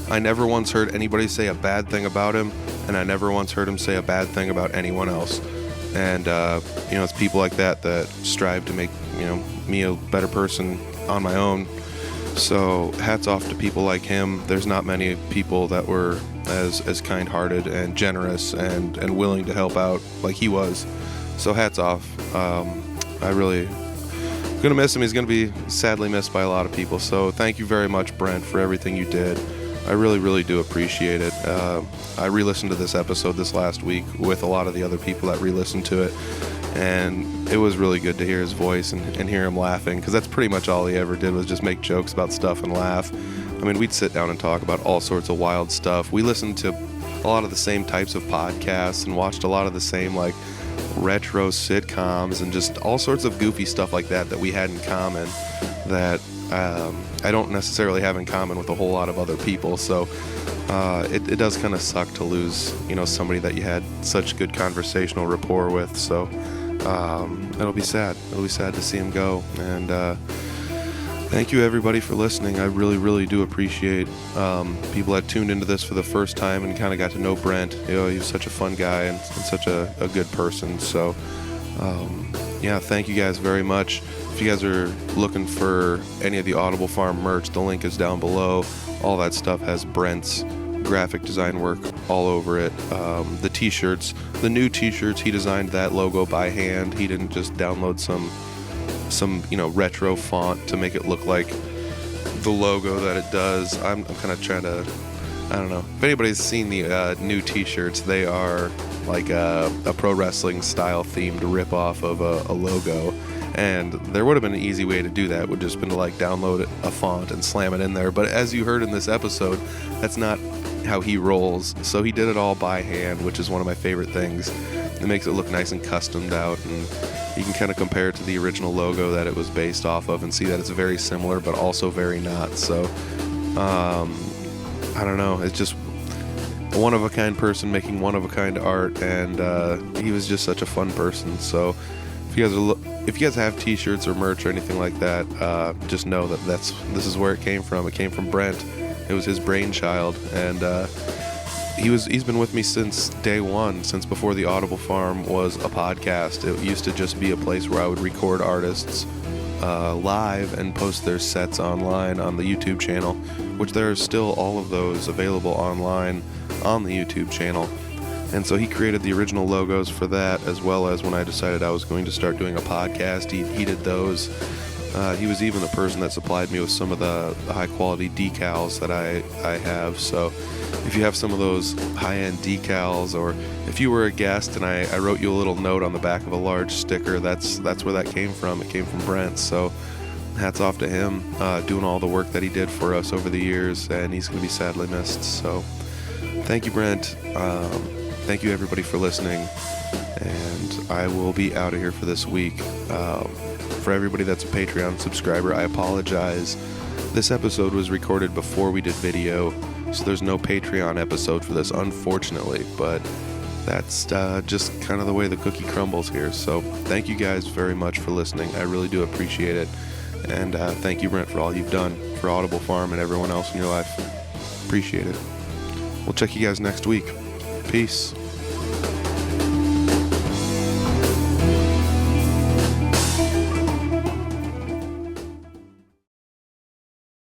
I never once heard anybody say a bad thing about him, and I never once heard him say a bad thing about anyone else. And, it's people like that strive to make, me a better person on my own. So hats off to people like him. There's not many people that were as kind-hearted and generous and willing to help out like he was. So hats off. I really gonna miss him. He's gonna be sadly missed by a lot of people. So thank you very much, Brent, for everything you did. I really, really do appreciate it. I re-listened to this episode this last week with a lot of the other people that re-listened to it, and it was really good to hear his voice and hear him laughing, because that's pretty much all he ever did, was just make jokes about stuff and laugh. I mean, we'd sit down and talk about all sorts of wild stuff. We listened to a lot of the same types of podcasts and watched a lot of the same, like, retro sitcoms and just all sorts of goofy stuff like that we had in common that I don't necessarily have in common with a whole lot of other people. So it does kind of suck to lose, somebody that you had such good conversational rapport with. So it'll be sad. It'll be sad to see him go. And thank you, everybody, for listening. I really, really do appreciate people that tuned into this for the first time and kind of got to know Brent. He was such a fun guy and such a good person. So, thank you guys very much. If you guys are looking for any of the Audible Farm merch, the link is down below. All that stuff has Brent's graphic design work all over it. The t-shirts, the new t-shirts, he designed that logo by hand. He didn't just download some retro font to make it look like the logo that it does. I'm kind of trying to, I don't know. If anybody's seen the new t-shirts, they are like a pro wrestling style themed rip-off of a logo. And there would have been an easy way to do that, would just been to like download a font and slam it in there. But as you heard in this episode, that's not how he rolls. So he did it all by hand, which is one of my favorite things. It makes it look nice and customed out, and you can kind of compare it to the original logo that it was based off of and see that it's very similar but also very not. So I don't know, it's just a one-of-a-kind person making one-of-a-kind art, and he was just such a fun person. So if you guys have t-shirts or merch or anything like that, just know that this is where it came from. It came from Brent. It was his brainchild, and he's been with me since day one, since before the Audible Farm was a podcast. It used to just be a place where I would record artists live and post their sets online on the YouTube channel, which there are still all of those available online on the YouTube channel. And so he created the original logos for that, as well as when I decided I was going to start doing a podcast, he did those. He was even the person that supplied me with some of the high-quality decals that I have. So if you have some of those high-end decals, or if you were a guest and I wrote you a little note on the back of a large sticker, that's where that came from. It came from Brent. So hats off to him, doing all the work that he did for us over the years, and he's going to be sadly missed. So thank you, Brent. Thank you, everybody, for listening, and I will be out of here for this week. For everybody that's a Patreon subscriber, I apologize. This episode was recorded before we did video, so there's no Patreon episode for this, unfortunately, but that's just kind of the way the cookie crumbles here. So thank you guys very much for listening. I really do appreciate it. And thank you, Brent, for all you've done for Audible Farm and everyone else in your life. Appreciate it. We'll check you guys next week. Peace.